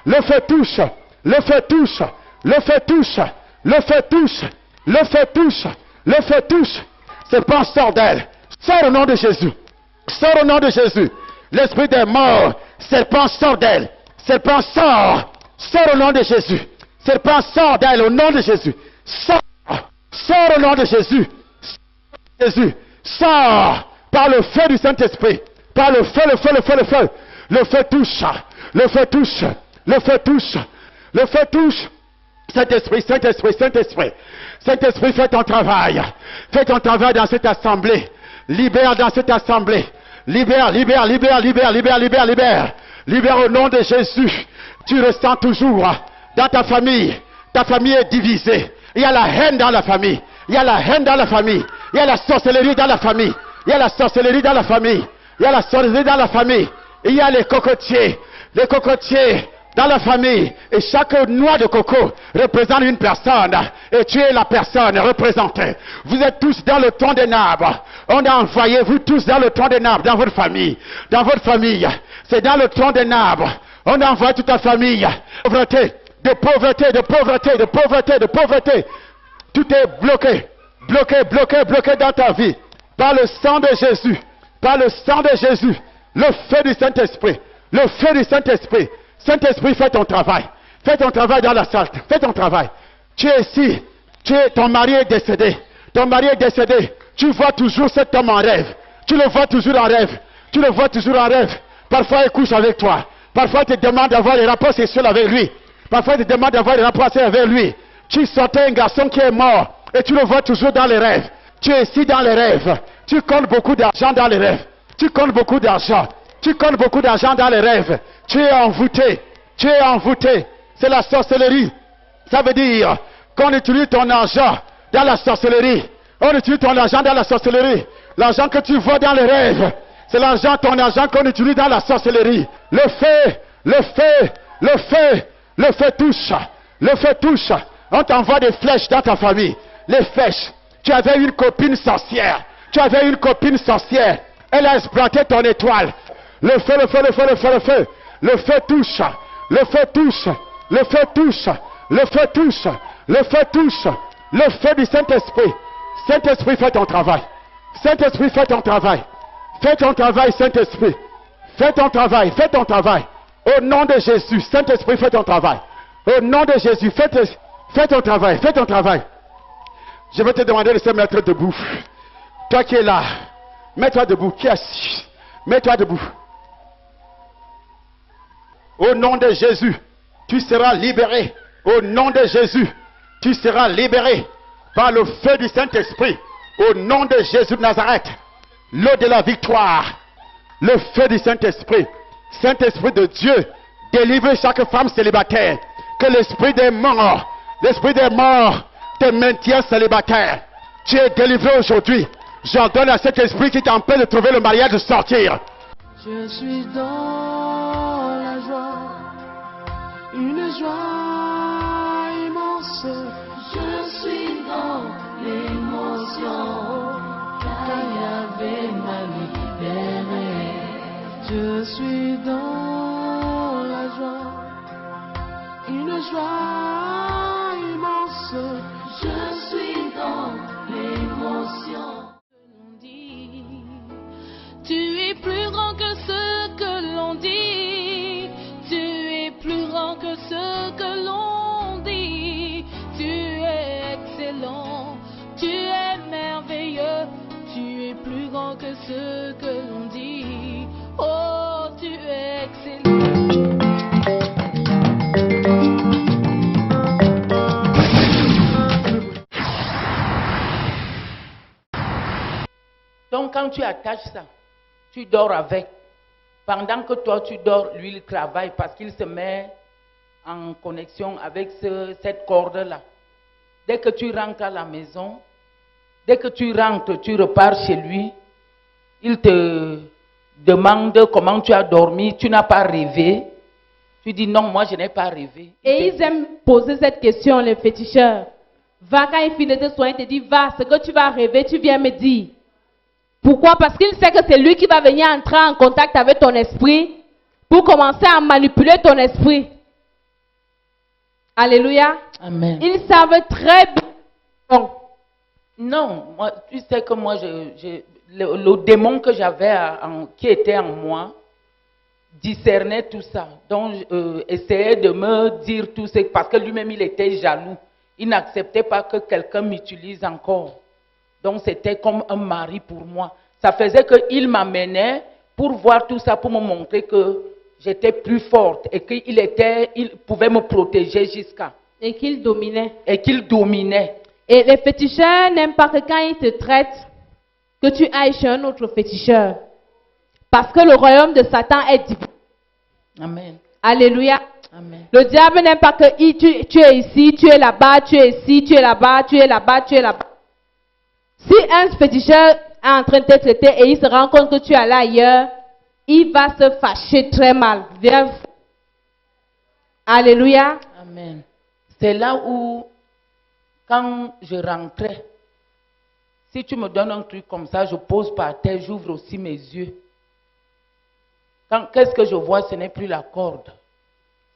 le feu touche, le feu touche, le feu touche, le feu touche, le feu touche, le feu touche. Serpent, sort d'elle. Sors au nom de Jésus. Sors au nom de Jésus. L'esprit des morts, serpent, sort d'elle. Serpent, sort. Sors au nom de Jésus. Serpent, sort d'elle au nom de Jésus. Sors. Sors au nom de Jésus. Jésus. Sors par le feu du Saint-Esprit. Par le feu, le feu, le feu, le feu. Le feu touche. Le feu touche. Le feu touche. Le feu touche. Saint-Esprit, Saint-Esprit, Saint-Esprit. Saint-Esprit, fais ton travail. Fais ton travail dans cette assemblée. Libère dans cette assemblée. Libère, libère, libère, libère, libère, libère, libère. Libère au nom de Jésus. Tu ressens toujours dans ta famille est divisée. Il y a la haine dans la famille. Il y a la haine dans la famille. Il y a la sorcellerie dans la famille. Il y a la sorcellerie dans la famille. Il y a la sorcellerie dans la famille. Il y a les cocotiers dans la famille. Et chaque noix de coco représente une personne. Et tu es la personne représentée. Vous êtes tous dans le tronc des arbres. On a envoyé vous tous dans le tronc des arbres, dans votre famille. Dans votre famille. C'est dans le tronc des arbres. On a envoyé toute ta famille. Pauvreté, de pauvreté, de pauvreté, de pauvreté, de pauvreté. Tout est bloqué. Bloqué, bloqué, bloqué dans ta vie. Par le sang de Jésus. Par le sang de Jésus. Le feu du Saint-Esprit. Le feu du Saint-Esprit. Saint-Esprit, fais ton travail. Fais ton travail dans la salle. Fais ton travail. Tu es ici. Ton mari est décédé. Ton mari est décédé. Tu vois toujours cet homme en rêve. Tu le vois toujours en rêve. Tu le vois toujours en rêve. Parfois, il couche avec toi. Parfois, il te demande d'avoir des rapports sexuels avec lui. Parfois, il te demande d'avoir des rapports sexuels avec lui. Tu sortais un garçon qui est mort. Et tu le vois toujours dans les rêves. Tu es ici dans les rêves. Tu comptes beaucoup d'argent dans les rêves. Tu comptes beaucoup d'argent. Tu comptes beaucoup d'argent dans les rêves. Tu es envoûté. Tu es envoûté. C'est la sorcellerie. Ça veut dire qu'on utilise ton argent dans la sorcellerie. On utilise ton argent dans la sorcellerie. L'argent que tu vois dans les rêves, c'est l'argent, ton argent qu'on utilise dans la sorcellerie. Le feu, le feu, le feu, le feu touche. Le feu touche. On t'envoie des flèches dans ta famille. Les flèches. Tu avais une copine sorcière. Tu avais une copine sorcière. Elle a exploité ton étoile. Le feu, le feu, le feu, le feu, le feu. Le feu touche. Le feu touche. Le feu touche. Le feu touche. Le feu touche. Le feu du Saint-Esprit. Saint-Esprit, fais ton travail. Saint-Esprit, fais ton travail. Fais ton travail, Saint-Esprit. Fais ton travail. Fais ton travail. Au nom de Jésus, Saint-Esprit, fais ton travail. Au nom de Jésus, fais ton travail. Fais ton travail. Je vais te demander de se mettre debout. Toi qui es là, mets-toi debout. Qui est assis? Mets-toi debout. Au nom de Jésus, tu seras libéré. Au nom de Jésus, tu seras libéré par le feu du Saint-Esprit. Au nom de Jésus de Nazareth, l'eau de la victoire, le feu du Saint-Esprit. Saint-Esprit de Dieu, délivre chaque femme célibataire. Que l'esprit des morts te maintient célibataire. Tu es délivré aujourd'hui. J'ordonne à cet esprit qui t'empêche de trouver le mariage de sortir. Je suis dans la joie, une joie immense. Je suis dans l'émotion, car Yahvé m'a libéré. Je suis dans la joie, une joie immense. Je suis dans l'émotion. Tu es plus grand que ce que l'on dit. Tu es plus grand que ce que l'on dit. Tu es excellent. Tu es merveilleux. Tu es plus grand que ce que l'on dit. Oh, tu es excellent. Donc quand tu attaches ça, tu dors avec. Pendant que toi tu dors, lui il travaille parce qu'il se met en connexion avec cette corde-là. Dès que tu rentres à la maison, dès que tu rentres, tu repars chez lui, il te demande comment tu as dormi, tu n'as pas rêvé. Tu dis non, moi je n'ai pas rêvé. Et ils aiment poser cette question, les féticheurs. Va, quand il finit de soigner, il te dit, va, ce que tu vas rêver, tu viens me dire. Pourquoi? Parce qu'il sait que c'est lui qui va venir entrer en contact avec ton esprit pour commencer à manipuler ton esprit. Alléluia. Amen. Ils savent très bien. Non, moi, tu sais que moi, le démon que j'avais, qui était en moi, discernait tout ça. Donc, essayait de me dire tout ça, parce que lui-même, il était jaloux. Il n'acceptait pas que quelqu'un m'utilise encore. Donc, c'était comme un mari pour moi. Ça faisait qu'il m'amenait pour voir tout ça, pour me montrer que j'étais plus forte et qu'il pouvait me protéger jusqu'à. Et qu'il dominait. Et qu'il dominait. Et les féticheurs n'aiment pas que quand ils te traitent, que tu ailles chez un autre féticheur. Parce que le royaume de Satan est divin. Amen. Alléluia. Amen. Le diable n'aime pas que tu es ici, tu es là-bas, tu es ici, tu es là-bas, tu es là-bas, tu es là-bas. Si un féticheur est en train de te traiter et il se rend compte que tu es là ailleurs, il va se fâcher très mal. Viens. Alléluia. Amen. C'est là où, quand je rentrais, si tu me donnes un truc comme ça, je pose par terre, j'ouvre aussi mes yeux. Qu'est-ce que je vois? Ce n'est plus la corde.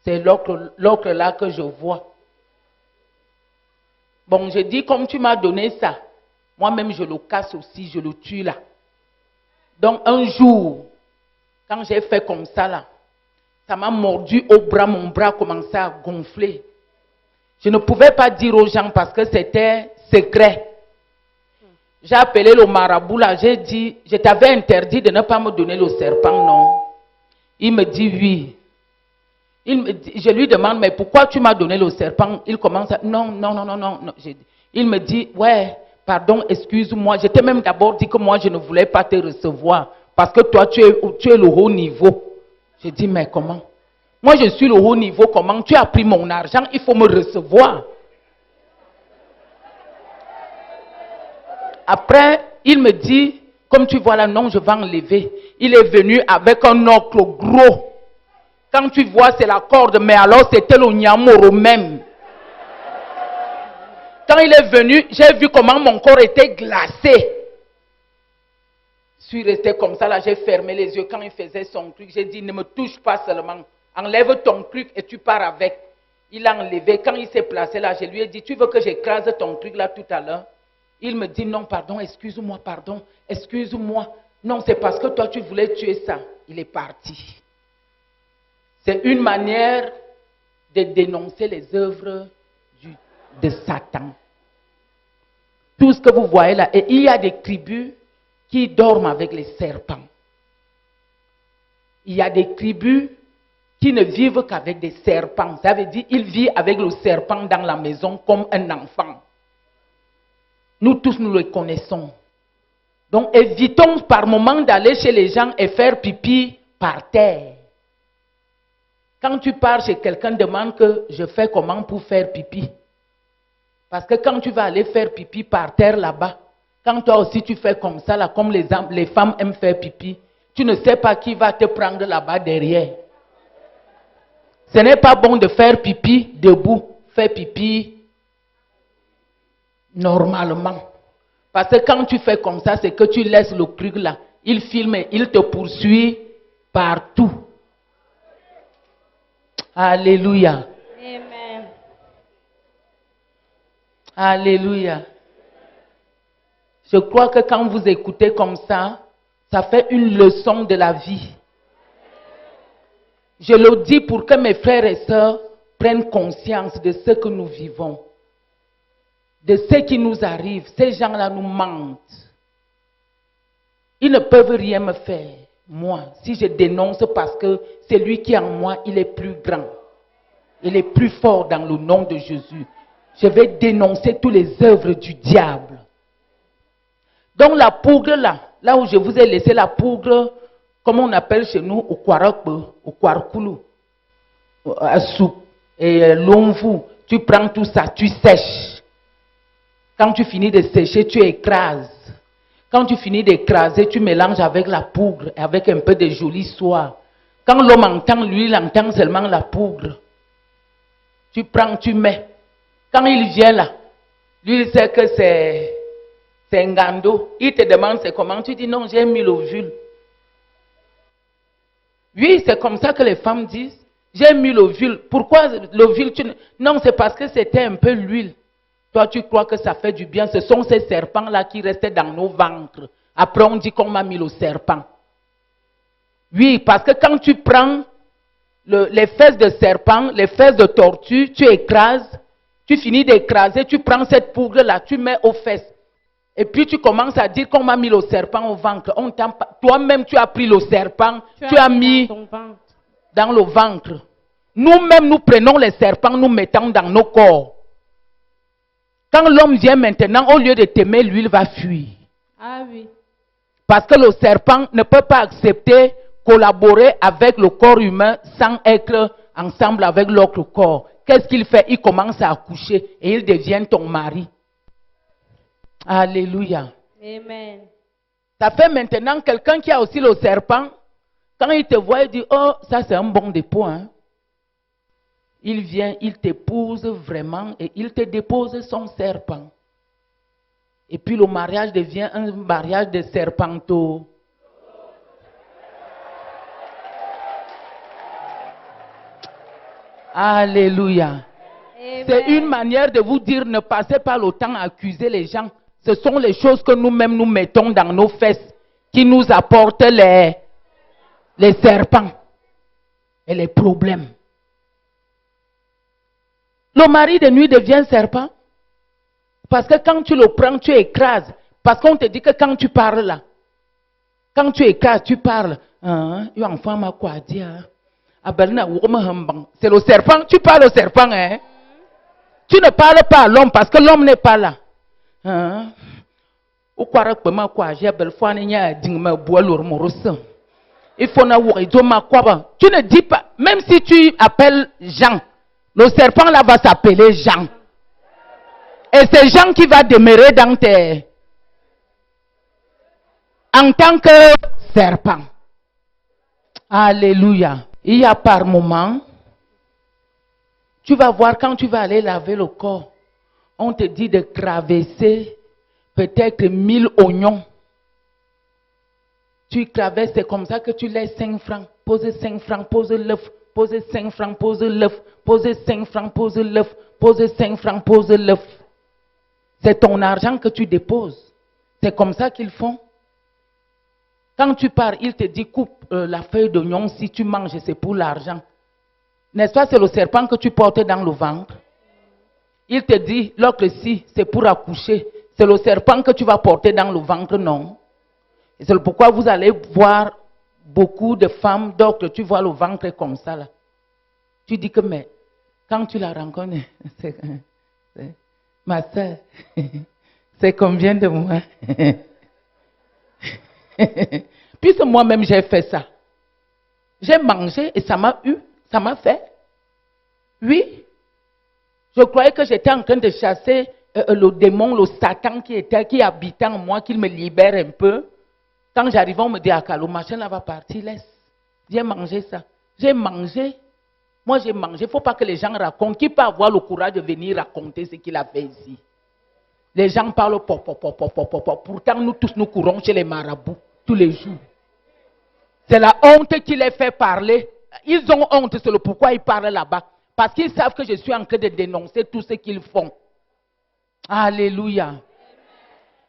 C'est l'autre là que je vois. Bon, je dis, comme tu m'as donné ça, moi-même je le casse aussi, je le tue là. Donc un jour, quand j'ai fait comme ça là, ça m'a mordu au bras, mon bras commençait à gonfler. Je ne pouvais pas dire aux gens parce que c'était secret. J'ai appelé le marabout là, j'ai dit, je t'avais interdit de ne pas me donner le serpent, non? Il me dit oui. Je lui demande, mais pourquoi tu m'as donné le serpent? Il commence à, non. Il me dit, ouais, pardon, excuse-moi. Je t'ai même d'abord dit que moi, je ne voulais pas te recevoir. Parce que toi, tu es le haut niveau. Je dis, mais comment? Moi, je suis le haut niveau, comment? Tu as pris mon argent, il faut me recevoir. Après, il me dit, comme tu vois là, non, je vais enlever. Il est venu avec un oncle gros. Quand tu vois, c'est la corde, mais alors c'était le Nyamoro même. Quand il est venu, j'ai vu comment mon corps était glacé. Je suis resté comme ça, là, j'ai fermé les yeux. Quand il faisait son truc, j'ai dit, ne me touche pas seulement. Enlève ton truc et tu pars avec. Il a enlevé. Quand il s'est placé là, je lui ai dit, tu veux que j'écrase ton truc là tout à l'heure? Il me dit, non, pardon, excuse-moi, pardon, excuse-moi. Non, c'est parce que toi, tu voulais tuer ça. Il est parti. C'est une manière de dénoncer les œuvres de Satan. Tout ce que vous voyez là. Et il y a des tribus qui dorment avec les serpents. Il y a des tribus qui ne vivent qu'avec des serpents. Ça veut dire qu'ils vivent avec le serpent dans la maison comme un enfant. Nous tous, nous le connaissons. Donc, évitons par moment d'aller chez les gens et faire pipi par terre. Quand tu pars chez quelqu'un, demande que je fais comment pour faire pipi. Parce que quand tu vas aller faire pipi par terre là-bas, quand toi aussi tu fais comme ça, là, comme les femmes aiment faire pipi, tu ne sais pas qui va te prendre là-bas derrière. Ce n'est pas bon de faire pipi debout, faire pipi normalement. Parce que quand tu fais comme ça, c'est que tu laisses le truc là. Il filme et il te poursuit partout. Alléluia. Amen. Alléluia. Je crois que quand vous écoutez comme ça, ça fait une leçon de la vie. Je le dis pour que mes frères et sœurs prennent conscience de ce que nous vivons, de ce qui nous arrive. Ces gens-là nous mentent. Ils ne peuvent rien me faire, moi, si je dénonce parce que celui qui est en moi, il est plus grand. Il est plus fort dans le nom de Jésus. Je vais dénoncer toutes les œuvres du diable. Donc la poudre là où je vous ai laissé la poudre, comme on appelle chez nous, au kwarakbe, au kwarkulu, à soupe et l'onvu, tu prends tout ça, tu sèches. Quand tu finis de sécher, tu écrases. Quand tu finis d'écraser, tu mélanges avec la poudre et avec un peu de joli soie. Quand l'homme entend, lui, il entend seulement la poudre. Tu prends, tu mets. Quand il vient là, lui, il sait que c'est un gando. Il te demande c'est comment. Tu dis non, j'ai mis l'ovule. Oui, c'est comme ça que les femmes disent. J'ai mis l'ovule. Pourquoi l'ovule? Non, c'est parce que c'était un peu l'huile. Toi, tu crois que ça fait du bien. Ce sont ces serpents-là qui restaient dans nos ventres. Après, on dit qu'on m'a mis le serpent. Oui, parce que quand tu prends les fesses de serpent, les fesses de tortue, tu écrases, tu finis d'écraser, tu prends cette poudre-là, tu mets aux fesses. Et puis tu commences à dire qu'on m'a mis le serpent au ventre. Toi-même, tu as pris le serpent, tu as mis dans le ventre. Nous-mêmes, nous prenons les serpents, nous mettons dans nos corps. Quand l'homme vient maintenant, au lieu de t'aimer, lui, il va fuir. Ah oui. Parce que le serpent ne peut pas accepter collaborer avec le corps humain sans être ensemble avec l'autre corps. Qu'est-ce qu'il fait? Il commence à accoucher et il devient ton mari. Alléluia. Amen. Ça fait maintenant quelqu'un qui a aussi le serpent. Quand il te voit, il dit, oh, ça c'est un bon dépôt. Hein? Il vient, il t'épouse vraiment et il te dépose son serpent. Et puis le mariage devient un mariage de serpenteau. Alléluia. C'est une manière de vous dire, ne passez pas le temps à accuser les gens. Ce sont les choses que nous-mêmes nous mettons dans nos fesses qui nous apportent les serpents et les problèmes. Le mari de nuit devient serpent. Parce que quand tu le prends, tu écrases. Parce qu'on te dit que quand tu parles là, quand tu écrases, tu parles. C'est le serpent, tu parles au serpent. Hein? Tu ne parles pas à l'homme parce que l'homme n'est pas là. Il faut tu ne dis pas, même si tu appelles Jean, le serpent là va s'appeler Jean. Et c'est Jean qui va demeurer dans tes... en tant que serpent. Alléluia. Il y a par moment, tu vas voir quand tu vas aller laver le corps, on te dit de traverser peut-être 1000 oignons. Tu traverses, c'est comme ça que tu laisses 5 francs. Pose 5 francs, pose l'œuf, pose 5 francs, pose l'œuf, pose 5 francs, pose l'œuf, pose 5 francs, pose l'œuf. C'est ton argent que tu déposes. C'est comme ça qu'ils font. Quand tu pars, il te dit coupe la feuille d'oignon si tu manges, c'est pour l'argent. N'est-ce pas, c'est le serpent que tu portes dans le ventre. Il te dit l'autre si, c'est pour accoucher. C'est le serpent que tu vas porter dans le ventre, non. Et c'est pourquoi vous allez voir beaucoup de femmes, d'autres, tu vois le ventre comme ça là. Tu dis que mais, quand tu la rencontres, ma soeur, c'est combien de mois? Puisque moi-même j'ai fait ça. J'ai mangé et ça m'a fait. Oui. Je croyais que j'étais en train de chasser le démon, le Satan qui habitait en moi, qu'il me libère un peu. Quand j'arrive, on me dit, le machin là va partir, laisse. Viens manger ça. J'ai mangé. Moi j'ai mangé. Il ne faut pas que les gens racontent. Qui peut avoir le courage de venir raconter ce qu'il a fait ici? Les gens parlent pop. Pourtant, nous tous, nous courons chez les marabouts tous les jours. C'est la honte qui les fait parler. Ils ont honte, c'est le pourquoi ils parlent là-bas. Parce qu'ils savent que je suis en train de dénoncer tout ce qu'ils font. Alléluia.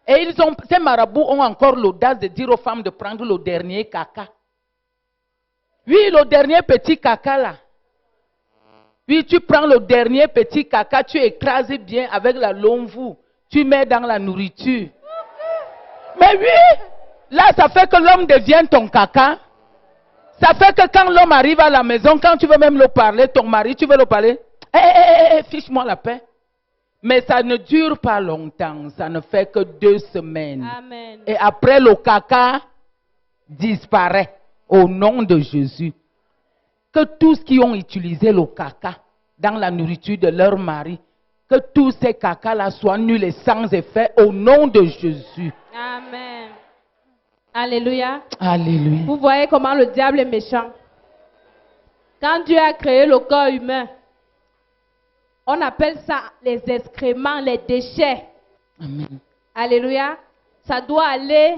Et ces marabouts ont encore l'audace de dire aux femmes de prendre le dernier caca. Oui, le dernier petit caca là. Oui, tu prends le dernier petit caca, tu écrases bien avec la longue-voue. Tu mets dans la nourriture. Mais oui, là ça fait que l'homme devient ton caca. Ça fait que quand l'homme arrive à la maison, quand tu veux même le parler, ton mari, tu veux le parler, fiche-moi la paix. Mais ça ne dure pas longtemps, ça ne fait que 2 semaines. Amen. Et après le caca disparaît au nom de Jésus. Que tous qui ont utilisé le caca dans la nourriture de leur mari, que tous ces cacas-là soient nuls et sans effet au nom de Jésus. Amen. Alléluia. Alléluia. Vous voyez comment le diable est méchant. Quand Dieu a créé le corps humain, on appelle ça les excréments, les déchets. Amen. Alléluia. Ça doit aller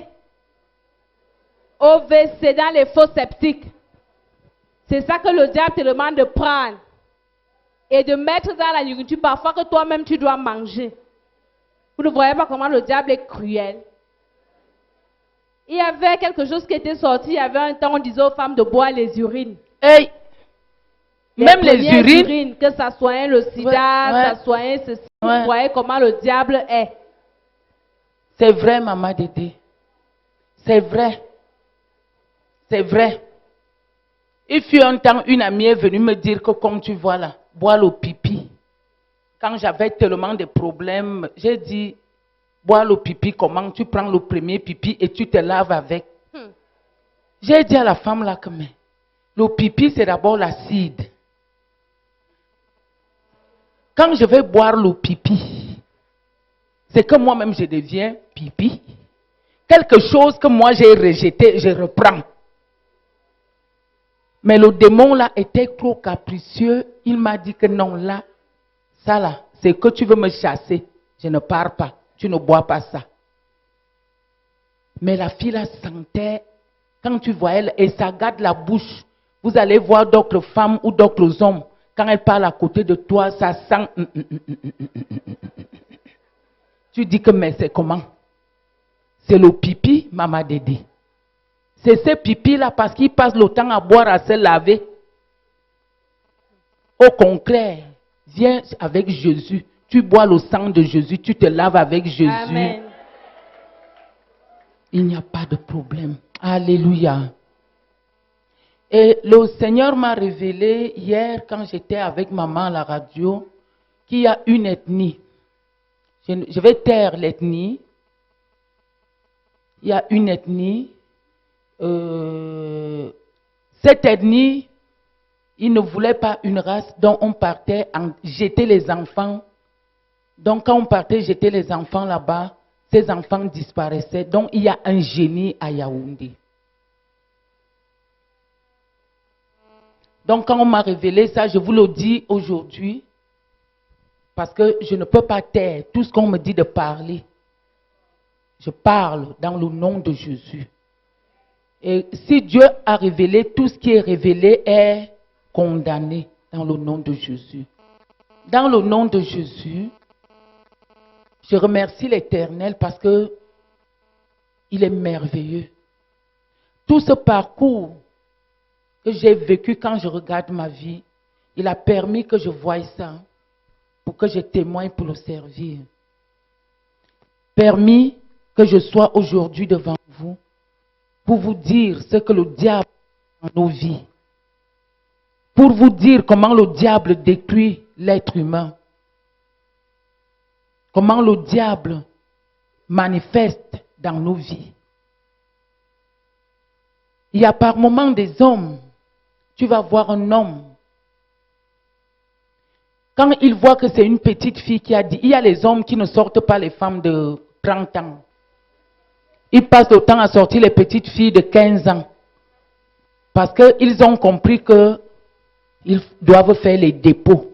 au WC dans les fosses septiques. C'est ça que le diable te demande de prendre et de mettre dans la nourriture parfois que toi-même tu dois manger. Vous ne voyez pas comment le diable est cruel. Il y avait quelque chose qui était sorti. Il y avait un temps, on disait aux femmes de boire les urines. Hey, même les premières urines. Que ça soigne le sida, Ouais. ça soigne ceci. Ouais. Vous voyez comment le diable est. C'est vrai, maman Dédé. C'est vrai. C'est vrai. Il fut un temps, une amie est venue me dire que comme tu vois là, bois le pipi. Quand j'avais tellement de problèmes, j'ai dit, bois le pipi, comment tu prends le premier pipi et tu te laves avec. J'ai dit à la femme là que mais, le pipi c'est d'abord l'acide. Quand je vais boire le pipi, c'est que moi-même je deviens pipi. Quelque chose que moi j'ai rejeté, je reprends. Mais le démon là était trop capricieux. Il m'a dit que non, là, ça là, c'est que tu veux me chasser. Je ne pars pas. Tu ne bois pas ça. Mais la fille là sentait, quand tu vois elle, et ça garde la bouche. Vous allez voir d'autres femmes ou d'autres hommes. Quand elles parlent à côté de toi, ça sent. Tu dis que mais c'est comment? C'est le pipi, maman Dédé. C'est ce pipi-là parce qu'il passe le temps à boire, à se laver. Au contraire, viens avec Jésus. Tu bois le sang de Jésus, tu te laves avec Jésus. Amen. Il n'y a pas de problème. Alléluia. Et le Seigneur m'a révélé hier, quand j'étais avec maman à la radio, qu'il y a une ethnie. Je vais taire l'ethnie. Il y a une ethnie. Cette ethnie, ils ne voulaient pas une race dont on partait jeter les enfants. Donc quand on partait jeter les enfants là-bas, ces enfants disparaissaient. Donc il y a un génie à Yaoundé. Donc quand on m'a révélé ça, je vous le dis aujourd'hui, parce que je ne peux pas taire tout ce qu'on me dit de parler. Je parle dans le nom de Jésus. Et si Dieu a révélé, tout ce qui est révélé est condamné dans le nom de Jésus. Dans le nom de Jésus, je remercie l'Éternel parce que il est merveilleux. Tout ce parcours que j'ai vécu quand je regarde ma vie, il a permis que je voie ça pour que je témoigne pour le servir. Permis que je sois aujourd'hui devant vous pour vous dire ce que le diable fait dans nos vies. Pour vous dire comment le diable détruit l'être humain. Comment le diable manifeste dans nos vies. Il y a par moments des hommes, tu vas voir un homme, quand il voit que c'est une petite fille qui a dit, il y a les hommes qui ne sortent pas les femmes de 30 ans. Ils passent le temps à sortir les petites filles de 15 ans. Parce qu'ils ont compris qu'ils doivent faire les dépôts.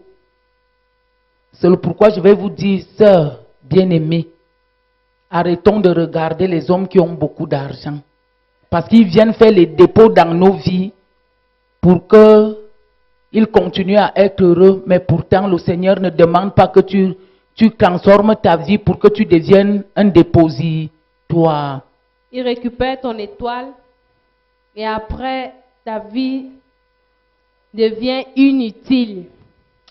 C'est pourquoi je vais vous dire, sœurs bien-aimées, arrêtons de regarder les hommes qui ont beaucoup d'argent. Parce qu'ils viennent faire les dépôts dans nos vies pour qu'ils continuent à être heureux. Mais pourtant, le Seigneur ne demande pas que tu transformes ta vie pour que tu deviennes un dépositoire. Il récupère ton étoile et après, ta vie devient inutile.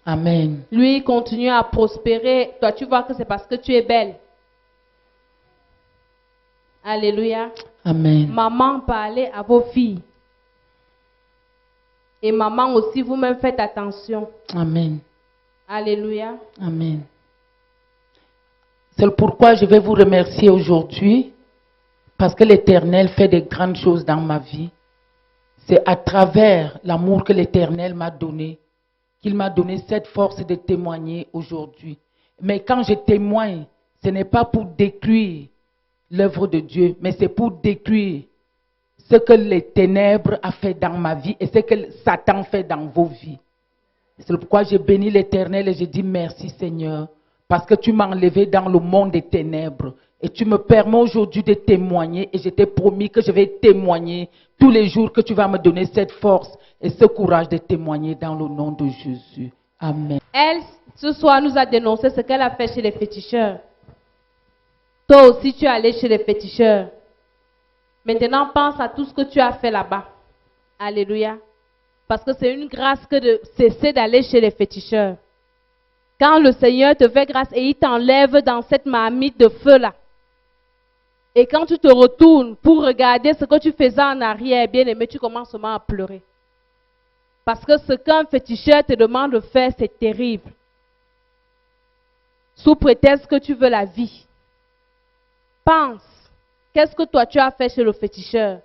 Amen. Lui, il continue à prospérer. Toi, tu vois que c'est parce que tu es belle. Alléluia. Amen. Maman, parlez à vos filles. Et maman aussi, vous-même faites attention. Amen. Alléluia. Amen. C'est pourquoi je vais vous remercier aujourd'hui, parce que l'Éternel fait de grandes choses dans ma vie. C'est à travers l'amour que l'Éternel m'a donné, qu'il m'a donné cette force de témoigner aujourd'hui. Mais quand je témoigne, ce n'est pas pour détruire l'œuvre de Dieu, mais c'est pour détruire ce que les ténèbres a fait dans ma vie et ce que Satan fait dans vos vies. C'est pourquoi je bénis l'Éternel et je dis merci Seigneur, parce que tu m'as enlevé dans le monde des ténèbres et tu me permets aujourd'hui de témoigner et je t'ai promis que je vais témoigner tous les jours, que tu vas me donner cette force et ce courage de témoigner dans le nom de Jésus. Amen. Elle, ce soir, nous a dénoncé ce qu'elle a fait chez les féticheurs. Toi aussi, tu es allé chez les féticheurs. Maintenant, pense à tout ce que tu as fait là-bas. Alléluia. Parce que c'est une grâce que de cesser d'aller chez les féticheurs. Quand le Seigneur te fait grâce et il t'enlève dans cette marmite de feu-là, et quand tu te retournes pour regarder ce que tu faisais en arrière, bien aimé, tu commences seulement à pleurer. Parce que ce qu'un féticheur te demande de faire, c'est terrible. Sous prétexte que tu veux la vie. Pense, qu'est-ce que toi tu as fait chez le féticheur?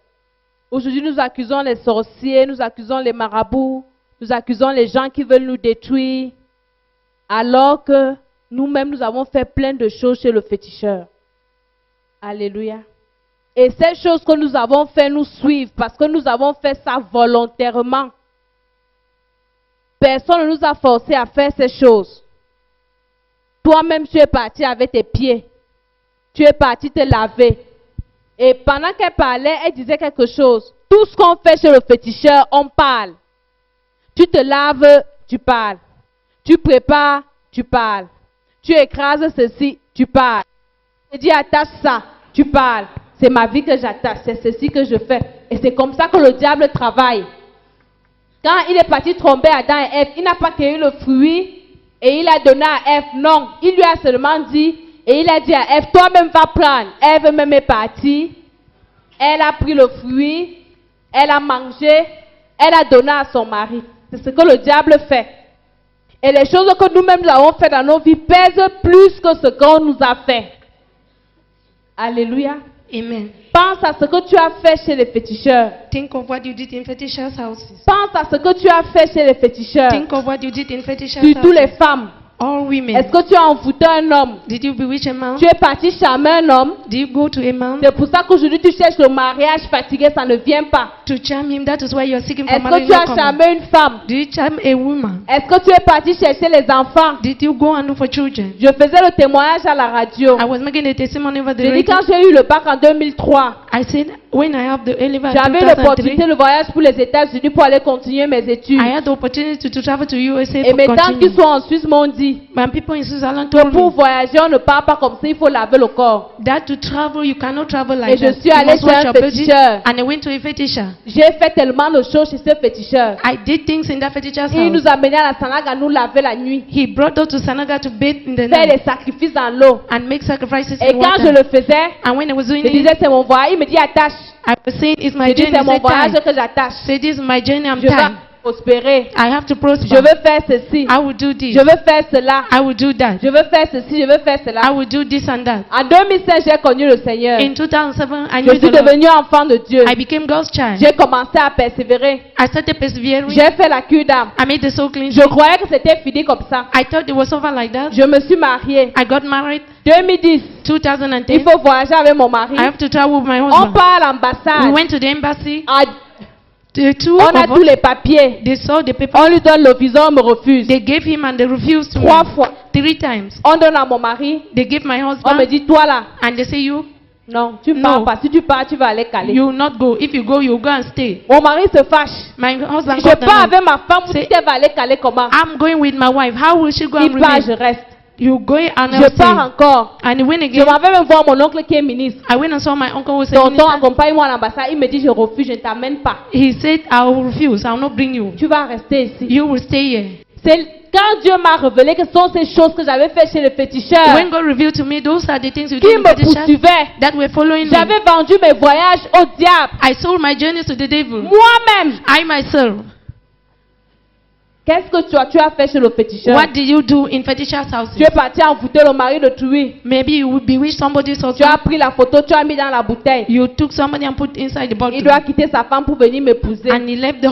Aujourd'hui, nous accusons les sorciers, nous accusons les marabouts, nous accusons les gens qui veulent nous détruire, alors que nous-mêmes, nous avons fait plein de choses chez le féticheur. Alléluia. Et ces choses que nous avons fait nous suivent parce que nous avons fait ça volontairement. Personne ne nous a forcé à faire ces choses. Toi-même, tu es parti avec tes pieds. Tu es parti te laver. Et pendant qu'elle parlait, elle disait quelque chose. Tout ce qu'on fait chez le féticheur, on parle. Tu te laves, tu parles. Tu prépares, tu parles. Tu écrases ceci, tu parles. Je dis attache ça, tu parles. C'est ma vie que j'attache, c'est ceci que je fais. Et c'est comme ça que le diable travaille. Quand il est parti tromper Adam et Ève, il n'a pas cueilli le fruit et il a donné à Ève. Non, il lui a seulement dit, et il a dit à Ève, toi-même va prendre. Ève même est partie. Elle a pris le fruit, elle a mangé, elle a donné à son mari. C'est ce que le diable fait. Et les choses que nous-mêmes avons fait dans nos vies pèsent plus que ce qu'on nous a fait. Alléluia. Amen. Pense à ce que tu as fait chez les féticheurs. Think of what you did in fetishers' houses. Pense à ce que tu as fait chez les féticheurs. Think of what you did in fetishers' Surtout houses. les femmes. All women. Est-ce que tu as envoûté un homme? Did you bewitch a man? Tu es parti charmer un homme. Did you go to a man C'est pour ça qu'aujourd'hui tu cherches le mariage fatigué, ça ne vient pas. to charm him? That is why you are seeking for Est-ce marriage. que tu as charmé une femme? Do you charm a woman? Est-ce que tu es parti chercher les enfants? Did you go and look for children? Je faisais le témoignage à la radio. I was making a testimony over the J'ai dit radio. quand j'ai eu le bac en 2003, I said when I have the A-level in j'avais 2003, l'opportunité de voyage pour les États-Unis pour aller continuer mes études. I had the opportunity to travel to USA Et for mes tantes qui continue. sont en Suisse m'ont dit My people in Switzerland que told pour me voyager, on ne part pas comme ça, il faut laver le corps. that to travel you cannot travel Et like je that. suis You allée must chez wash un your body. féticheur. And I went to a fetisher. J'ai fait tellement de choses chez ce féticheur. I did things in that fetisher's Il house. nous a menés à la Sanaga nous laver la nuit, He brought us to Sanaga to bathe in the faire night des sacrifices dans l'eau. and make sacrifices Et in quand je water. le faisais, And when I was doing je it, disais c'est mon voyage. Il me dit attache. I was saying it's my Je dis journey. c'est mon Say voyage time. que j'attache. Say this is my journey. I'm Je vais time. prospérer. I have to prosper. Je veux faire ceci. I will do this. Je veux faire cela. I will do that. Je veux faire ceci. Je veux faire I cela. will do this and that. En 2005, j'ai connu le Seigneur. In 2007, I Je knew suis the Lord. devenue enfant de Dieu. I became God's child. J'ai commencé à persévérer. I started persevering. J'ai fait la cure d'âme. I made the soul clean. Je croyais que c'était fini comme ça. I thought it was over like that. Je me suis mariée. I got married 2010, 2010. il faut voyager avec mon mari. I have to travel with my On husband. part à We l'ambassade. went to the embassy. Ah, The two On a of tous us, les papiers. they saw the paper. On lui donne le visa, on me refuse. They gave him and they refused to 3 me. fois. 3 times. On donne à mon mari. They gave my On me husband dit, toi là, and they say you non, tu No. pars pas. Si tu pars, tu vas aller caler. will not go. If you go, you go and stay. Mon mari se fâche. My husband Je got pars mad. avec ma femme, vous C'est- dites qu'elle va aller caler comment? I'm going with my wife. How will she go and Il part, je remain? reste. You go and Je I'll pars stay. encore. And he went Je again. m'en vais même voir mon oncle qui est ministre. I went and saw my uncle who was a Tonton, minister. accompagne-moi à l'ambassade. Il me dit, je refuse, je ne t'amène pas. He said, I will refuse. I will not bring you. Tu vas rester ici. You will stay here. C'est quand Dieu m'a révélé que ce sont ces choses que j'avais fait chez le féticheur When God revealed to me, those are the things you qui did in me Fetish poursuivaient. that were following me. J'avais vendu mes voyages au diable. I sold my journeys to the devil. Moi-même. I myself. Qu'est-ce que tu as fait chez le féticheur? What did you do in fetishers' houses? Tu es parti envoûter le mari de tuer. Maybe you would bewitch somebody's Tu as husband. pris la photo, tu as mis dans la bouteille. You took somebody and put inside the Il bottle. doit quitter sa femme pour venir m'épouser. And he left the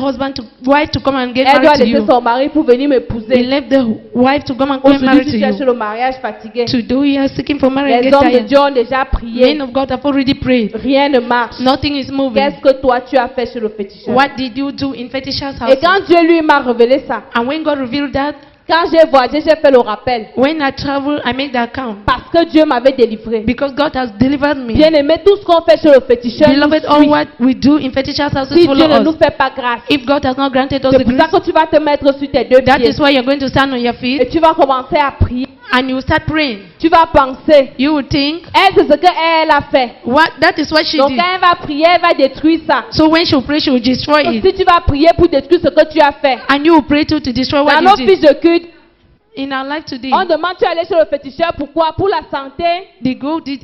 wife to come and get Elle doit married to laisser you. son mari pour venir He m'épouser. left the wife to come and get married Aujourd'hui, to tu cherches you. le mariage fatigué. Today you are seeking for marriage. Les Get hommes de tired. Dieu ont déjà prié. Men of God have already prayed. Rien ne marche. Nothing is moving. Qu'est-ce que toi tu as fait chez le féticheur? What did you do in fetishers' Et houses? quand Dieu lui m'a révélé ça, And when God revealed that, quand j'ai voyagé, j'ai fait le rappel. when I travel, I make the account. Parce que Dieu m'avait délivré. Because God has delivered me. Bien aimé, tout ce qu'on fait chez le féticheur, nous Beloved, all suit. what we do in fetishers' houses Si follow Dieu ne nous us. fait pas grâce, If God has not granted us c'est the pour ça grace, que tu vas te mettre sur tes deux that pieds. is why you're going to stand on your Et feet tu vas commencer à prier. and you start praying. Tu vas penser. You will think, Elle, c'est ce qu'elle a fait. that is what she Donc did. quand elle va prier, elle va détruire ça. So when she will pray, she will destroy Donc, it. si tu vas prier pour détruire ce que tu as fait, And you will pray to destroy what dans you nos did. fiches de culte, In our life today, on demande tu es allé chez le féticheur. Pourquoi? Pour la santé.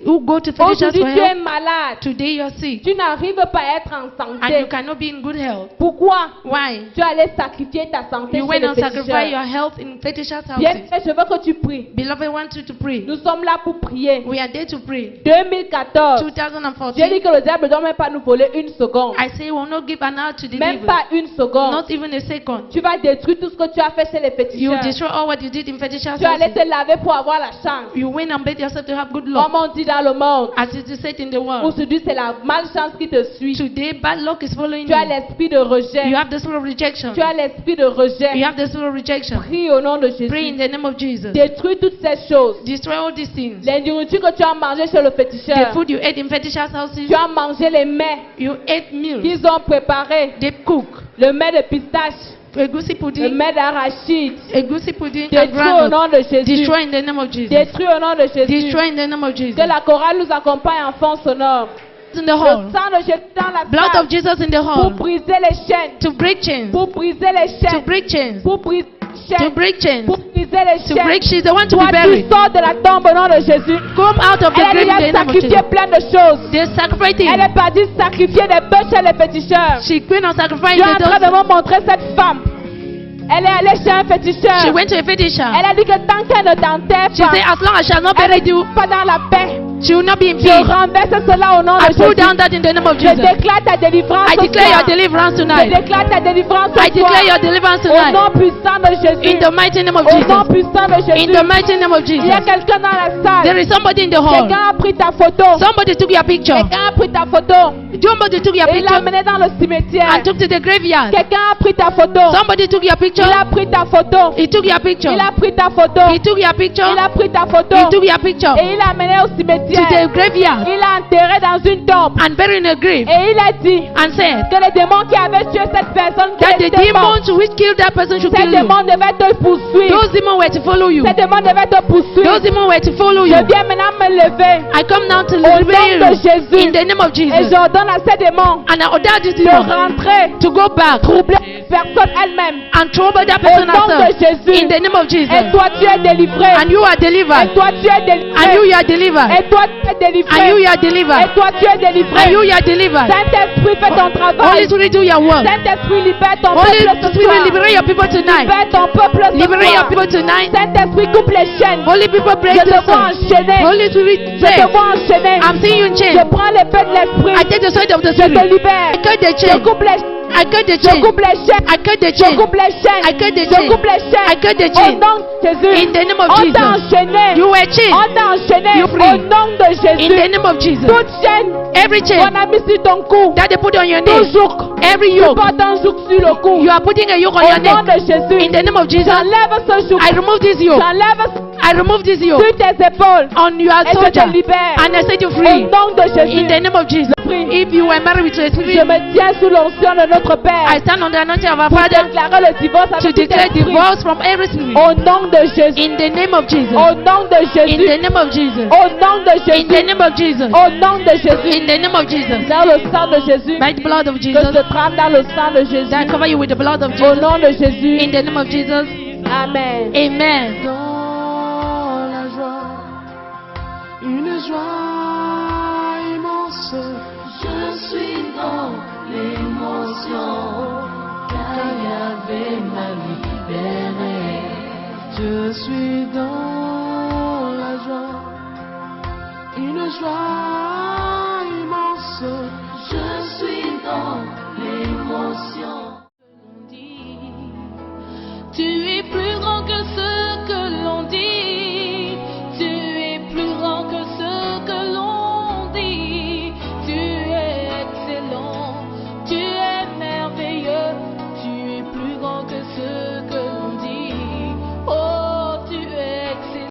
who go to fetishers Aujourd'hui, for tu es help? malade. Today you are sick. Tu n'arrives pas à être en And you santé. cannot be in good health. Pourquoi? Why? Tu es allé sacrifier ta santé You chez went le and sacrificed your féticheur. health in fetishers' Bien, houses. je veux que tu pries. Beloved, I want you to pray. Nous sommes là pour prier. We are there to pray. 2014. 2014. J'ai dit que le diable ne doit même pas nous voler une seconde. I say we will not give an hour to Même deliver. pas une seconde. Not even a second. Tu vas détruire tout ce que tu as fait chez les You féticheurs. destroy all what you did in fetishers' Tu vas aller houses. te laver pour avoir la chance. You went and bathe yourself to have good luck. Comme on dit dans le monde. As it is said in the world. Aujourd'hui, c'est la malchance qui te suit. Today, bad luck is following Tu as you. l'esprit de rejet. You have the spirit of rejection. Tu as l'esprit de rejet. You have the spirit of rejection. Prie au nom de Pray in Jésus. the name of Jesus. Détruis toutes ces choses. Destroy all these things. Les nourritures que tu as mangées chez le The féticheur. food you ate in fetishers' houses. Tu as mangé les mets You ate meals. qu'ils ont préparés. They cook. Le mets de pistache. Egusi Le pudding. mets d'arachide. Egusi pudding and Détruis au groundnut. nom de Jésus. Destroy in the name of Jesus. Détruis au nom de Jésus. Destroy in the name of Jesus. Que la chorale nous accompagne en fond sonore. In the Le hall. sang de Jésus dans la Blood salle. of Jesus in the Pour hall. briser les chaînes. To break chains. Pour briser les To chaînes. break chains. Pour briser les To chaînes. break chains. Pour briser les To break chaînes. chains. They want to Toi, be tu buried. sors de la tombe au nom de Jésus. Come out of the Elle a grave in the déjà name of sacrifié Jesus. plein de choses. They sacrificed Elle him. est partie sacrifier des bœufs chez les féticheurs. She went on sacrificing Tu es en the train de dogs. me montrer cette femme. Elle est allée chez un féticheur. She went to a fetisher. Elle a dit que tant qu'elle ne t'enterre She said, pas, as long as she has not elle buried ne you, est pas dans la paix. she will not be in Je peace. renverse cela au nom I de pull Jésus. down that in the name of Je Jesus. déclare ta délivrance I ce declare your soir. deliverance Je tonight. déclare ta délivrance ce I declare your soir. deliverance Au tonight. nom puissant de Jésus. In the mighty name of Au nom Jesus. puissant de In Jésus. the mighty name of Il y a Jesus. quelqu'un dans la salle. There is somebody in the hall. Quelqu'un a pris ta photo. Somebody took your picture. Quelqu'un a pris ta photo. Somebody took your Et il l'a picture amené dans le cimetière. and took to the graveyard. Quelqu'un a pris ta photo. Somebody took your picture. Il a pris ta photo. He took your picture. Il a pris ta photo. He took your picture. Il a pris ta photo. He took your picture Et il l'a amené au to cimetière. the graveyard Il l'a enterré dans une tombe. and buried in a grave Et il a dit and said que les démons qui avaient tué cette personne, that the qui était morte, demons which killed that person should ces kill you. démons devaient te poursuivre. Those demons were to follow you. Ces démons devaient te poursuivre. Those demons were to follow you. Je viens maintenant me lever I come now to au nom liberate de you Jésus. in the name of Et Jesus. j'ordonne à ces démons And I order this de demon rentrer, to go back troubler la personne elle-même. and trouble that Au person nom de herself Jésus. in the name of Et Jesus. toi tu es délivré. And you are Et delivered. toi tu es And délivré. you are delivered. Et toi tu es délivré. And you are Et delivered. toi tu es And you délivré. are delivered. Saint-Esprit, fais ton Holy travail. Spirit, do your work. Saint-Esprit, libère ton Holy peuple ce Spirit, soir. liberate your people tonight. Libère ton peuple ce Liberate your soir. people tonight. Saint-Esprit, coupe les chaînes. Holy people, break Je the te vois chains. enchaîner. Holy Spirit, Je break. te vois enchaîner. I'm seeing you in Je chains. prends l'épée de I l'esprit. take the sword of the Je te Spirit. libère. I cut the Je chain. coupe les I cut the Je chain. coupe les chaînes. I cut the Je chain. coupe les chaînes. I cut the Je chain. coupe les chaînes. I cut the Au chain. nom de Jésus. In the name of On t'a Jesus. enchaîné. You were chained. On t'a enchaîné. You free. Au nom de In the Jésus. name of Jesus. Toute chaîne Every chain qu'on a mis sur ton cou. that they put on your Tout neck. joug. Every Tu yoke. portes un joug sur le cou. You are putting a yoke on Au your nom neck. de Jésus. In the name of Jesus. J'enlève ce joug. I remove this yoke. J'enlève I remove this yoke sur tes épaules. on your Et je te soldier. libère. And I set you Au free. nom de Jésus. In the name of Jesus. Prie. If you were married with a Je spirit, me tiens sous l'onction de notre Père. I stand on the anointing of our Pour Father déclarer le divorce to avec tout declare esprit. divorce from every spirit. Au nom de Jésus. In the name of Jesus. Au nom de In Jésus. the name of Jesus. Au nom de In the Jésus. name of Jesus. Au nom de Jésus. In the name of Jesus. Dans le sang de Jésus. By the blood of Que Jesus. je trempe dans le sang de Jésus. That I cover you with the blood of Au Jesus. nom de Jésus. In the name of Jesus. Amen. Amen. Dans la joie, une joie immense. Je suis dans l'émotion, car Yahvé m'a libéré. suis dans la joie, une joie immense. Je suis dans l'émotion. Tu es plus grand que ce que l'on dit. Tu es plus grand que ce que l'on dit. Tu es excellent. Tu es merveilleux. Tu es plus grand que ce que l'on dit. Oh, tu es excellent.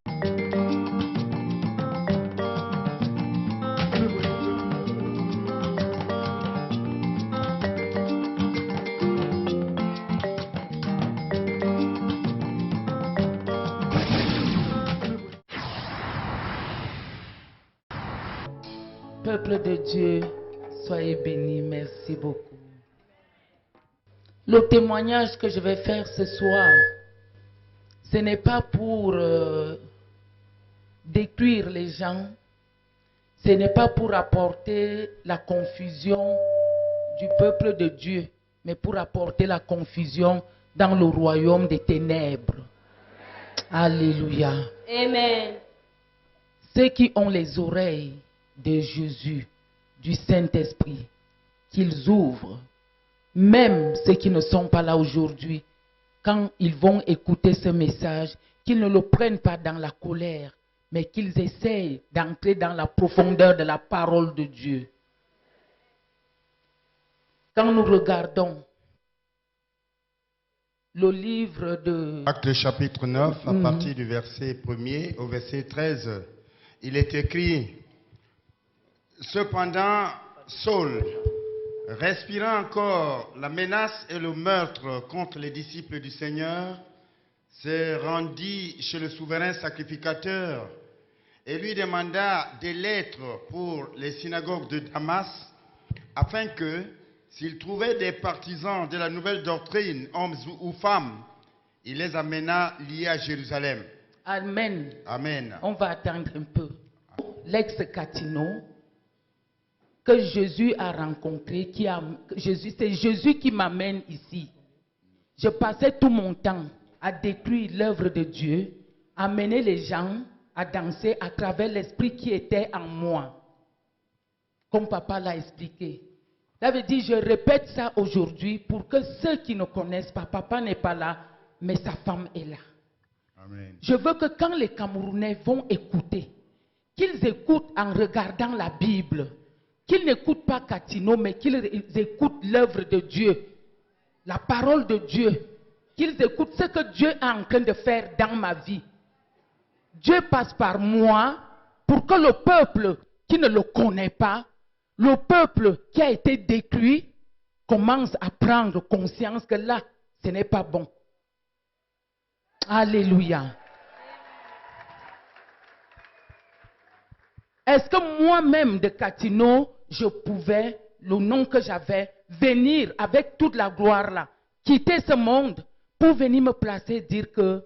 Peuple de Dieu, soyez bénis, merci beaucoup. Le témoignage que je vais faire ce soir, ce n'est pas pour détruire les gens, ce n'est pas pour apporter la confusion du peuple de Dieu, mais pour apporter la confusion dans le royaume des ténèbres. Alléluia. Amen. Ceux qui ont les oreilles de Jésus, du Saint-Esprit, qu'ils ouvrent, même ceux qui ne sont pas là aujourd'hui, quand ils vont écouter ce message, qu'ils ne le prennent pas dans la colère, mais qu'ils essayent d'entrer dans la profondeur de la parole de Dieu. Quand nous regardons le livre de Actes chapitre 9, à partir du verset 1er au verset 13, il est écrit: Cependant, Saul, respirant encore la menace et le meurtre contre les disciples du Seigneur, se rendit chez le souverain sacrificateur et lui demanda des lettres pour les synagogues de Damas, afin que, s'il trouvait des partisans de la nouvelle doctrine, hommes ou femmes, il les amena liés à Jérusalem. Amen. Amen. On va attendre un peu. L'ex-Catino que Jésus a rencontré, c'est Jésus qui m'amène ici. Je passais tout mon temps à détruire l'œuvre de Dieu, à mener les gens à danser à travers l'esprit qui était en moi. Comme papa l'a expliqué. Ça veut dire, je répète ça aujourd'hui pour que ceux qui ne connaissent pas, papa n'est pas là, mais sa femme est là. Amen. Je veux que quand les Camerounais vont écouter, qu'ils écoutent en regardant la Bible, qu'ils n'écoutent pas Catino, mais qu'ils écoutent l'œuvre de Dieu, la parole de Dieu, qu'ils écoutent ce que Dieu est en train de faire dans ma vie. Dieu passe par moi pour que le peuple qui ne le connaît pas, le peuple qui a été détruit, commence à prendre conscience que là, ce n'est pas bon. Alléluia. Est-ce que moi-même de Catino, je pouvais, le nom que j'avais, venir avec toute la gloire là, quitter ce monde pour venir me placer et dire que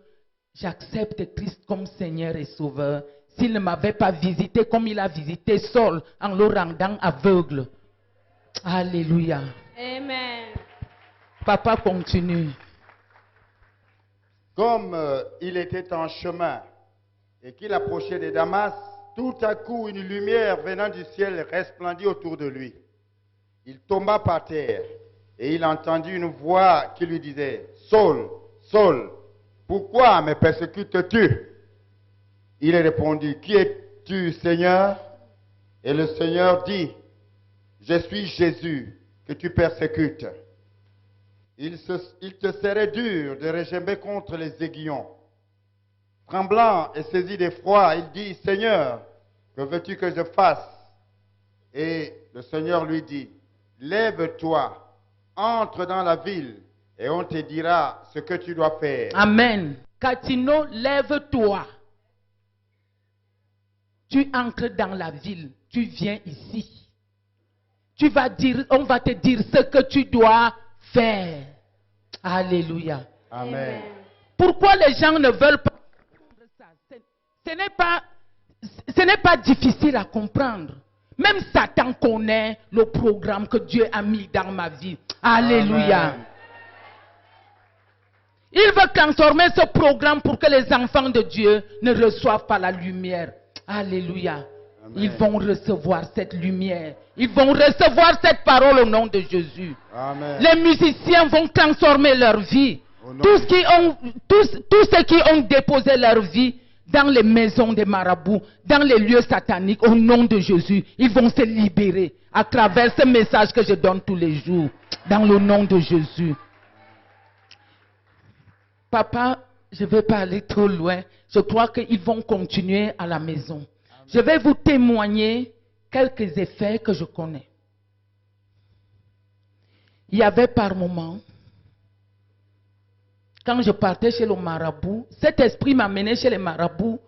j'accepte Christ comme Seigneur et Sauveur s'il ne m'avait pas visité comme il a visité Saul en le rendant aveugle. Alléluia. Amen. Papa continue. Comme il était en chemin et qu'il approchait de Damas, tout à coup une lumière venant du ciel resplendit autour de lui. Il tomba par terre et il entendit une voix qui lui disait: Saul, Saul, pourquoi me persécutes-tu? Il répondit: Qui es-tu, Seigneur? Et le Seigneur dit: Je suis Jésus que tu persécutes. Il te serait dur de regimber contre les aiguillons. Tremblant et saisi d'effroi, il dit: Seigneur, que veux-tu que je fasse? Et le Seigneur lui dit: Lève-toi, entre dans la ville, et on te dira ce que tu dois faire. Amen. Catino, lève-toi. Tu entres dans la ville, tu viens ici. Tu vas dire, on va te dire ce que tu dois faire. Alléluia. Amen. Pourquoi les gens ne veulent pas comprendre ça? Ce n'est pas difficile à comprendre. Même Satan connaît le programme que Dieu a mis dans ma vie. Alléluia. Amen. Il veut transformer ce programme pour que les enfants de Dieu ne reçoivent pas la lumière. Alléluia. Amen. Ils vont recevoir cette lumière. Ils vont recevoir cette parole au nom de Jésus. Amen. Les musiciens vont transformer leur vie. Au nom Tous de ceux qui ont déposé leur vie dans les maisons des marabouts, dans les lieux sataniques, au nom de Jésus, ils vont se libérer à travers ce message que je donne tous les jours, dans le nom de Jésus. Papa, je ne vais pas aller trop loin. Je crois qu'ils vont continuer à la maison. Je vais vous témoigner quelques effets que je connais. Il y avait par moments, quand je partais chez le marabout, cet esprit m'amenait chez les marabouts.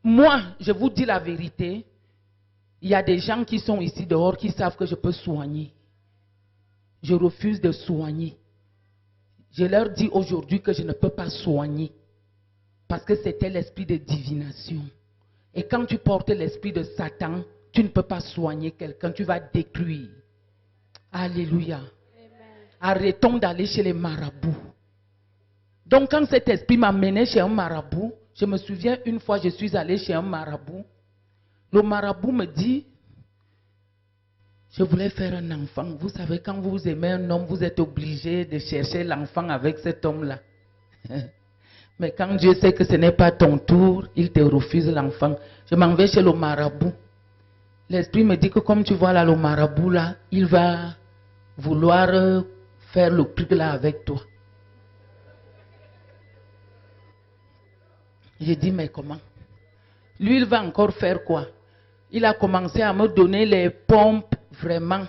Moi, je vous dis la vérité, il y a des gens qui sont ici dehors qui savent que je peux soigner. Je refuse de soigner. Je leur dis aujourd'hui que je ne peux pas soigner. Parce que c'était l'esprit de divination. Et quand tu portes l'esprit de Satan, tu ne peux pas soigner quelqu'un, tu vas détruire. Alléluia. Arrêtons d'aller chez les marabouts. Donc quand cet esprit m'a mené chez un marabout, je me souviens une fois je suis allé chez un marabout. Le marabout me dit, je voulais faire un enfant. Vous savez, quand vous aimez un homme, vous êtes obligé de chercher l'enfant avec cet homme-là. Mais quand Dieu sait que ce n'est pas ton tour, il te refuse l'enfant. Je m'en vais chez le marabout. L'esprit me dit que comme tu vois là, le marabout là, il va vouloir faire le truc là avec toi. J'ai dit, mais comment? Lui, il va encore faire quoi? Il a commencé à me donner les pompes, vraiment.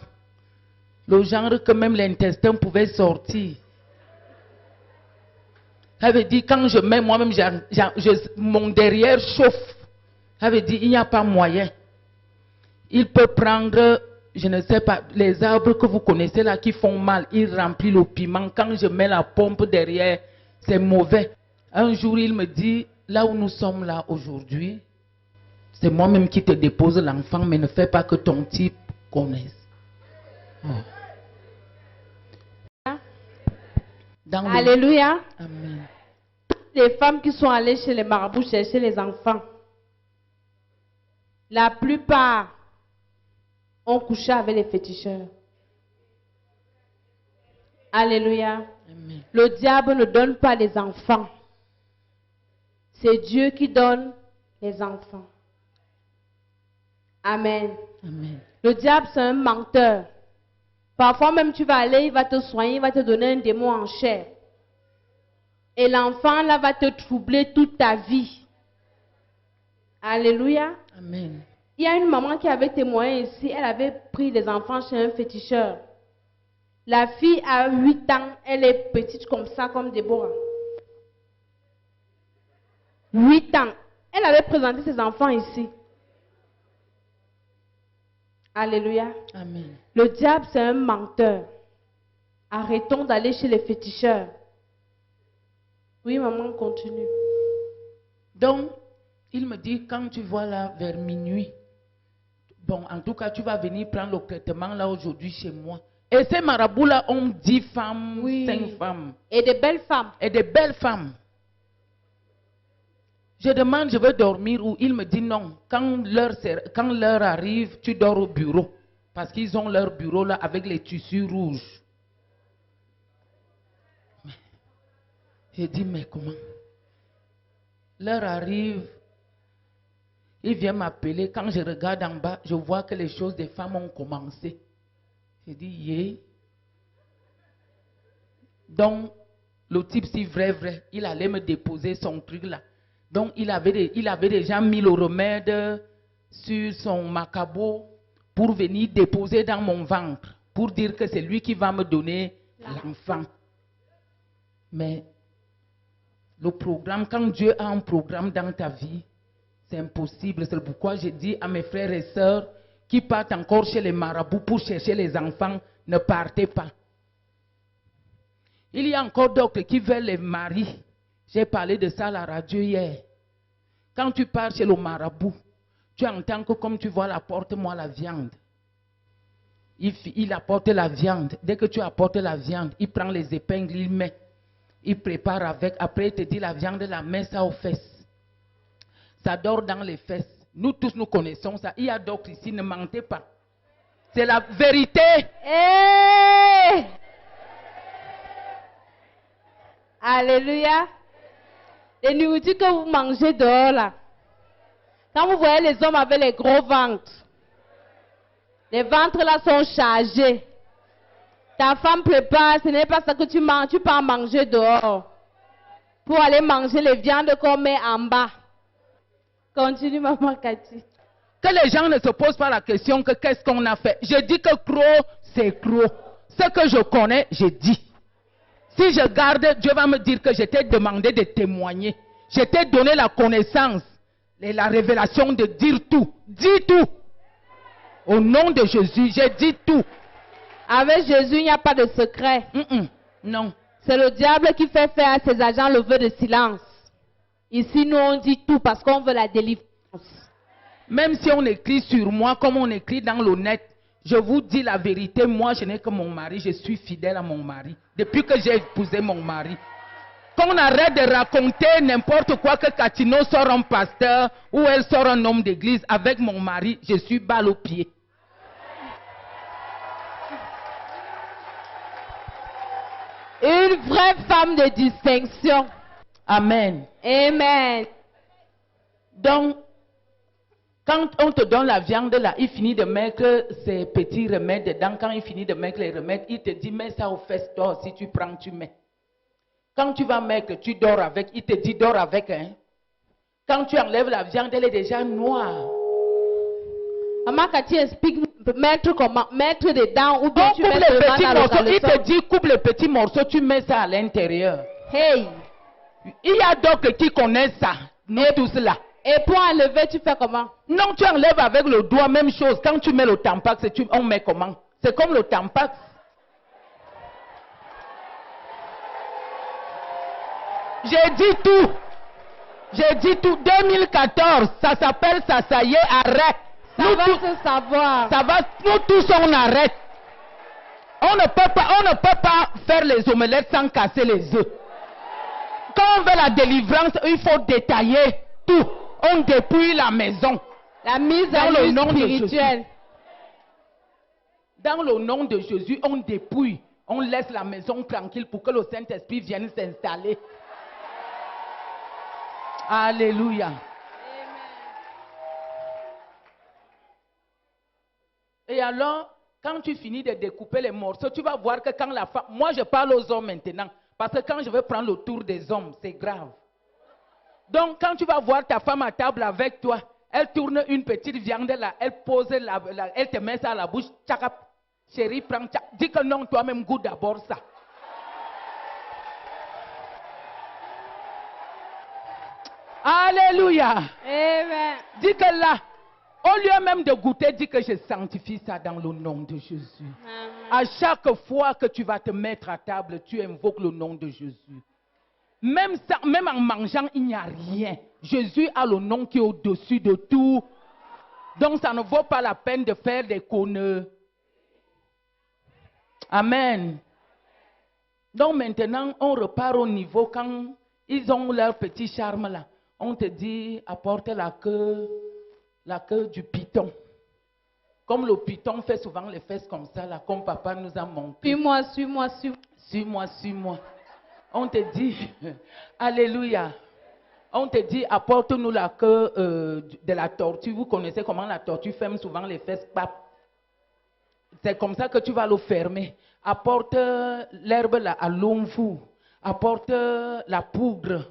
Le genre que même l'intestin pouvait sortir. Ça veut dire, quand je mets moi-même, mon derrière chauffe. Ça veut dire, il n'y a pas moyen. Il peut prendre, je ne sais pas, les arbres que vous connaissez là qui font mal. Il remplit le piment. Quand je mets la pompe derrière, c'est mauvais. Un jour, il me dit, là où nous sommes là aujourd'hui, c'est moi-même qui te dépose l'enfant, mais ne fais pas que ton type connaisse. Oh. Alléluia. Amen. Les femmes qui sont allées chez les marabouts chercher les enfants, la plupart ont couché avec les féticheurs. Alléluia. Amen. Le diable ne donne pas les enfants. C'est Dieu qui donne les enfants. Amen. Amen. Le diable, c'est un menteur. Parfois même, tu vas aller, il va te soigner, il va te donner un démon en chair. Et l'enfant, là, va te troubler toute ta vie. Alléluia. Amen. Il y a une maman qui avait témoigné ici, elle avait pris des enfants chez un féticheur. La fille a 8 ans, elle est petite comme ça, comme Déborah. 8 ans. Elle avait présenté ses enfants ici. Alléluia. Amen. Le diable, c'est un menteur. Arrêtons d'aller chez les féticheurs. Oui, maman, continue. Donc, il me dit, quand tu vois là, vers minuit, bon, en tout cas, tu vas venir prendre le traitement là aujourd'hui chez moi. Et ces marabouts-là ont 10 femmes, Oui. 5 femmes. Et de belles femmes. Et des belles femmes. Je demande, je veux dormir où? Il me dit non. Quand l'heure arrive, tu dors au bureau. Parce qu'ils ont leur bureau là avec les tissus rouges. J'ai dit, mais comment? L'heure arrive, il vient m'appeler. Quand je regarde en bas, je vois que les choses des femmes ont commencé. J'ai dit, yeah. Donc, le type, si vrai, il allait me déposer son truc là. Donc, il avait déjà mis le remède sur son macabo pour venir déposer dans mon ventre, pour dire que c'est lui qui va me donner l'enfant. Mais le programme, quand Dieu a un programme dans ta vie, c'est impossible. C'est pourquoi je dis à mes frères et sœurs qui partent encore chez les marabouts pour chercher les enfants, ne partez pas. Il y a encore d'autres qui veulent les maris. J'ai parlé de ça à la radio hier. Quand tu pars chez le marabout, tu entends que comme tu vois, apporte-moi la viande. Il apporte la viande. Dès que tu apportes la viande, il prend les épingles, il met. Il prépare avec. Après, il te dit la viande, la mets ça aux fesses. Ça dort dans les fesses. Nous tous, nous connaissons ça. Il y a d'autres ici, ne mentez pas. C'est la vérité. Hey! Alléluia. Les nourritures que vous mangez dehors là. Quand vous voyez les hommes avec les gros ventres. Les ventres là sont chargés. Ta femme prépare, ce n'est pas ça que tu manges. Tu peux en manger dehors. Pour aller manger les viandes qu'on met en bas. Continue, maman Cathy. Que les gens ne se posent pas la question que qu'est-ce qu'on a fait. Je dis que croc, c'est croc. Ce que je connais, je dis. Si je garde, Dieu va me dire que je t'ai demandé de témoigner. Je t'ai donné la connaissance et la révélation de dire tout. Dis tout. Au nom de Jésus, je dis tout. Avec Jésus, il n'y a pas de secret. Non. C'est le diable qui fait faire à ses agents le vœu de silence. Ici, nous, on dit tout parce qu'on veut la délivrance. Même si on écrit sur moi comme on écrit dans le net, je vous dis la vérité, moi je n'ai que mon mari, je suis fidèle à mon mari. Depuis que j'ai épousé mon mari. Qu'on arrête de raconter n'importe quoi que Catino sort un pasteur ou elle sort un homme d'église. Avec mon mari, je suis balle au pied. Une vraie femme de distinction. Amen. Amen. Donc, quand on te donne la viande là, il finit de mettre ses petits remèdes dedans. Quand il finit de mettre les remèdes, il te dit mets ça aux fesses, toi si tu prends, tu mets. Quand tu vas mettre, tu dors avec, il te dit dors avec. Hein. Quand tu enlèves la viande, elle est déjà noire. Maman Cathy explique mettre comment, mettre dedans ou bien On tu coupe mets les seulement petits dans le morceaux, il caleçon. te dit coupe les petits morceaux, tu mets ça à l'intérieur. Hey. Il y a d'autres qui connaissent ça, nous tous là. Et pour enlever, tu fais comment? Non, tu enlèves avec le doigt, même chose. Quand tu mets le tampax, on met comment? C'est comme le tampax. J'ai dit tout. J'ai dit tout. 2014, ça s'appelle ça y est, arrête. Ça Nous va tous- se savoir. ça va, nous tous on arrête. On ne peut pas faire les omelettes sans casser les œufs. Quand on veut la délivrance, il faut détailler tout. On dépouille la maison. La mise Dans à le nu nom de spirituelle. Dans le nom de Jésus, on dépouille. On laisse la maison tranquille pour que le Saint-Esprit vienne s'installer. Alléluia. Et alors, quand tu finis de découper les morceaux, tu vas voir que quand la femme... Moi, je parle aux hommes maintenant. Parce que quand je vais prendre le tour des hommes, c'est grave. Donc, quand tu vas voir ta femme à table avec toi, elle tourne une petite viande là, elle pose, elle te met ça à la bouche. Tchakap, chérie, prends, tchak. Dis que non, toi-même, goûte d'abord ça. Alléluia. Amen. Dis que là, au lieu même de goûter, dis que je sanctifie ça dans le nom de Jésus. À chaque fois que tu vas te mettre à table, tu invoques le nom de Jésus. Même en mangeant, il n'y a rien. Jésus a le nom qui est au-dessus de tout. Donc ça ne vaut pas la peine de faire des conneries. Amen. Donc maintenant, on repart au niveau quand ils ont leur petit charme là. On te dit, apporte la queue du python. Comme le python fait souvent les fesses comme ça, là, comme papa nous a montré. Suis-moi, suis-moi, suis-moi. Suis-moi, suis-moi. On te dit, alléluia. On te dit, apporte-nous la queue de la tortue. Vous connaissez comment la tortue ferme souvent les fesses, pap. C'est comme ça que tu vas le fermer. Apporte l'herbe là, à l'omfou. Apporte la poudre.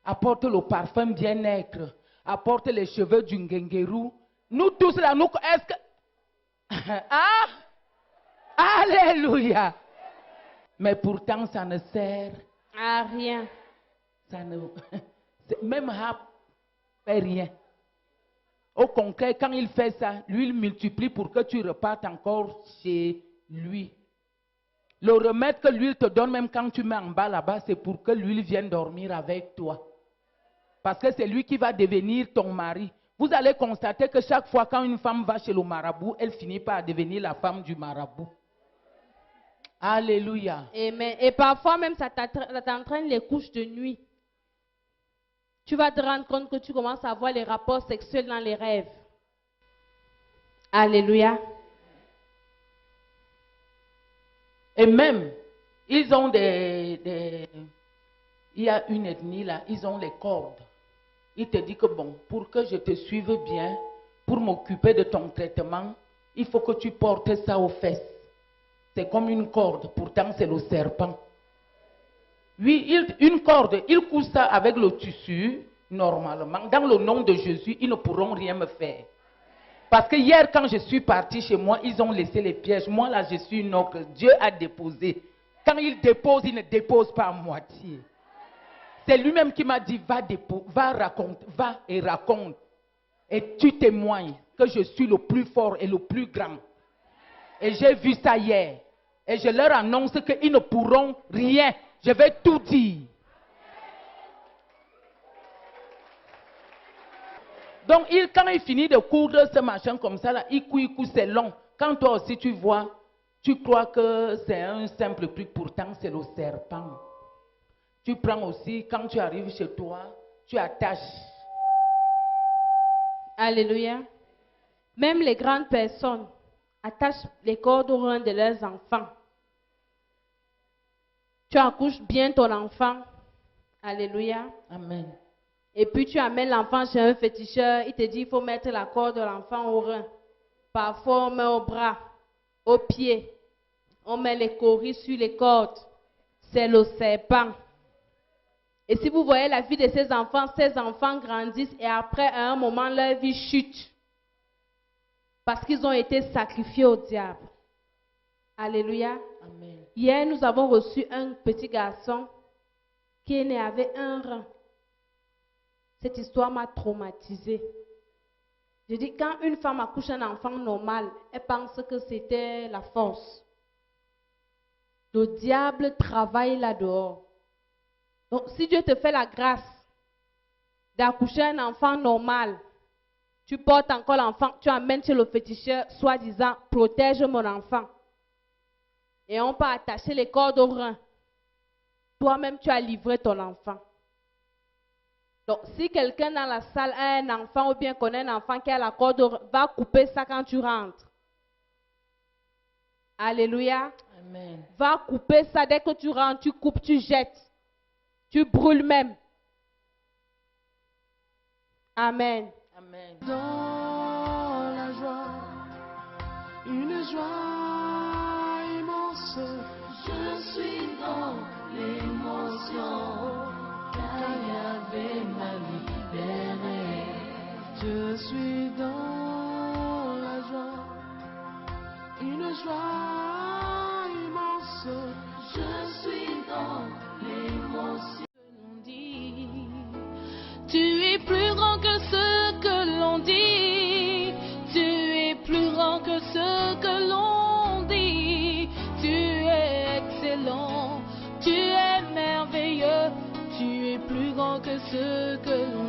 Apporte le parfum bien-être. Apporte les cheveux du ngengerou. Nous tous là, nous, est-ce que... Ah! Alléluia! Mais pourtant, ça ne sert à rien. Ça ne... Même Hap fait rien. Au concret, quand il fait ça, lui, il multiplie pour que tu repartes encore chez lui. Le remède que l'huile te donne, même quand tu mets en bas là-bas, c'est pour que l'huile vienne dormir avec toi. Parce que c'est lui qui va devenir ton mari. Vous allez constater que chaque fois quand une femme va chez le marabout, elle finit par devenir la femme du marabout. Alléluia. Amen. Et parfois même, ça t'entraîne les couches de nuit. Tu vas te rendre compte que tu commences à avoir les rapports sexuels dans les rêves. Alléluia. Et même, ils ont il y a une ethnie là, ils ont les cordes. Il te dit que bon, pour que je te suive bien, pour m'occuper de ton traitement, il faut que tu portes ça aux fesses. C'est comme une corde, pourtant c'est le serpent. Oui, une corde, il coud ça avec le tissu, normalement. Dans le nom de Jésus, ils ne pourront rien me faire. Parce que hier, quand je suis partie chez moi, ils ont laissé les pièges. Moi, là, je suis une ocre. Dieu a déposé. Quand il dépose, il ne dépose pas à moitié. C'est lui-même qui m'a dit, va et raconte. Et tu témoignes que je suis le plus fort et le plus grand. Et j'ai vu ça hier. Et je leur annonce qu'ils ne pourront rien. Je vais tout dire. Donc, quand il finit de coudre ce machin comme ça, là, il coud, c'est long. Quand toi aussi tu vois, tu crois que c'est un simple truc, pourtant c'est le serpent. Tu prends aussi, quand tu arrives chez toi, tu attaches. Alléluia. Même les grandes personnes attachent les cordes au rein de leurs enfants. Tu accouches bien ton enfant. Alléluia. Amen. Et puis tu amènes l'enfant chez un féticheur. Il te dit il faut mettre la corde de l'enfant au rein. Parfois on met au bras, au pied. On met les coris sur les cordes. C'est le serpent. Et si vous voyez la vie de ces enfants grandissent et après, à un moment, leur vie chute. Parce qu'ils ont été sacrifiés au diable. Alléluia. Amen. Hier, nous avons reçu un petit garçon qui est né avec un rein. Cette histoire m'a traumatisée. Je dis, quand une femme accouche un enfant normal, elle pense que c'était la force. Le diable travaille là-dehors. Donc, si Dieu te fait la grâce d'accoucher un enfant normal, tu portes encore l'enfant, tu amènes chez le féticheur, soi-disant, protège mon enfant. Et on peut attacher les cordes au rein. Toi-même, tu as livré ton enfant. Donc, si quelqu'un dans la salle a un enfant ou bien connaît un enfant qui a la corde au rein, va couper ça quand tu rentres. Alléluia. Amen. Va couper ça dès que tu rentres, tu coupes, tu jettes. Tu brûles même. Amen. Amen. Dans la joie, une joie immense. Je suis dans l'émotion, car Yahvé m'a libéré. Je suis dans la joie, une joie immense. Je suis dans l'émotion. Tu es plus grand que ce que l'on dit. Tu es plus grand que ce que l'on dit. Tu es excellent. Tu es merveilleux. Tu es plus grand que ce que l'on dit.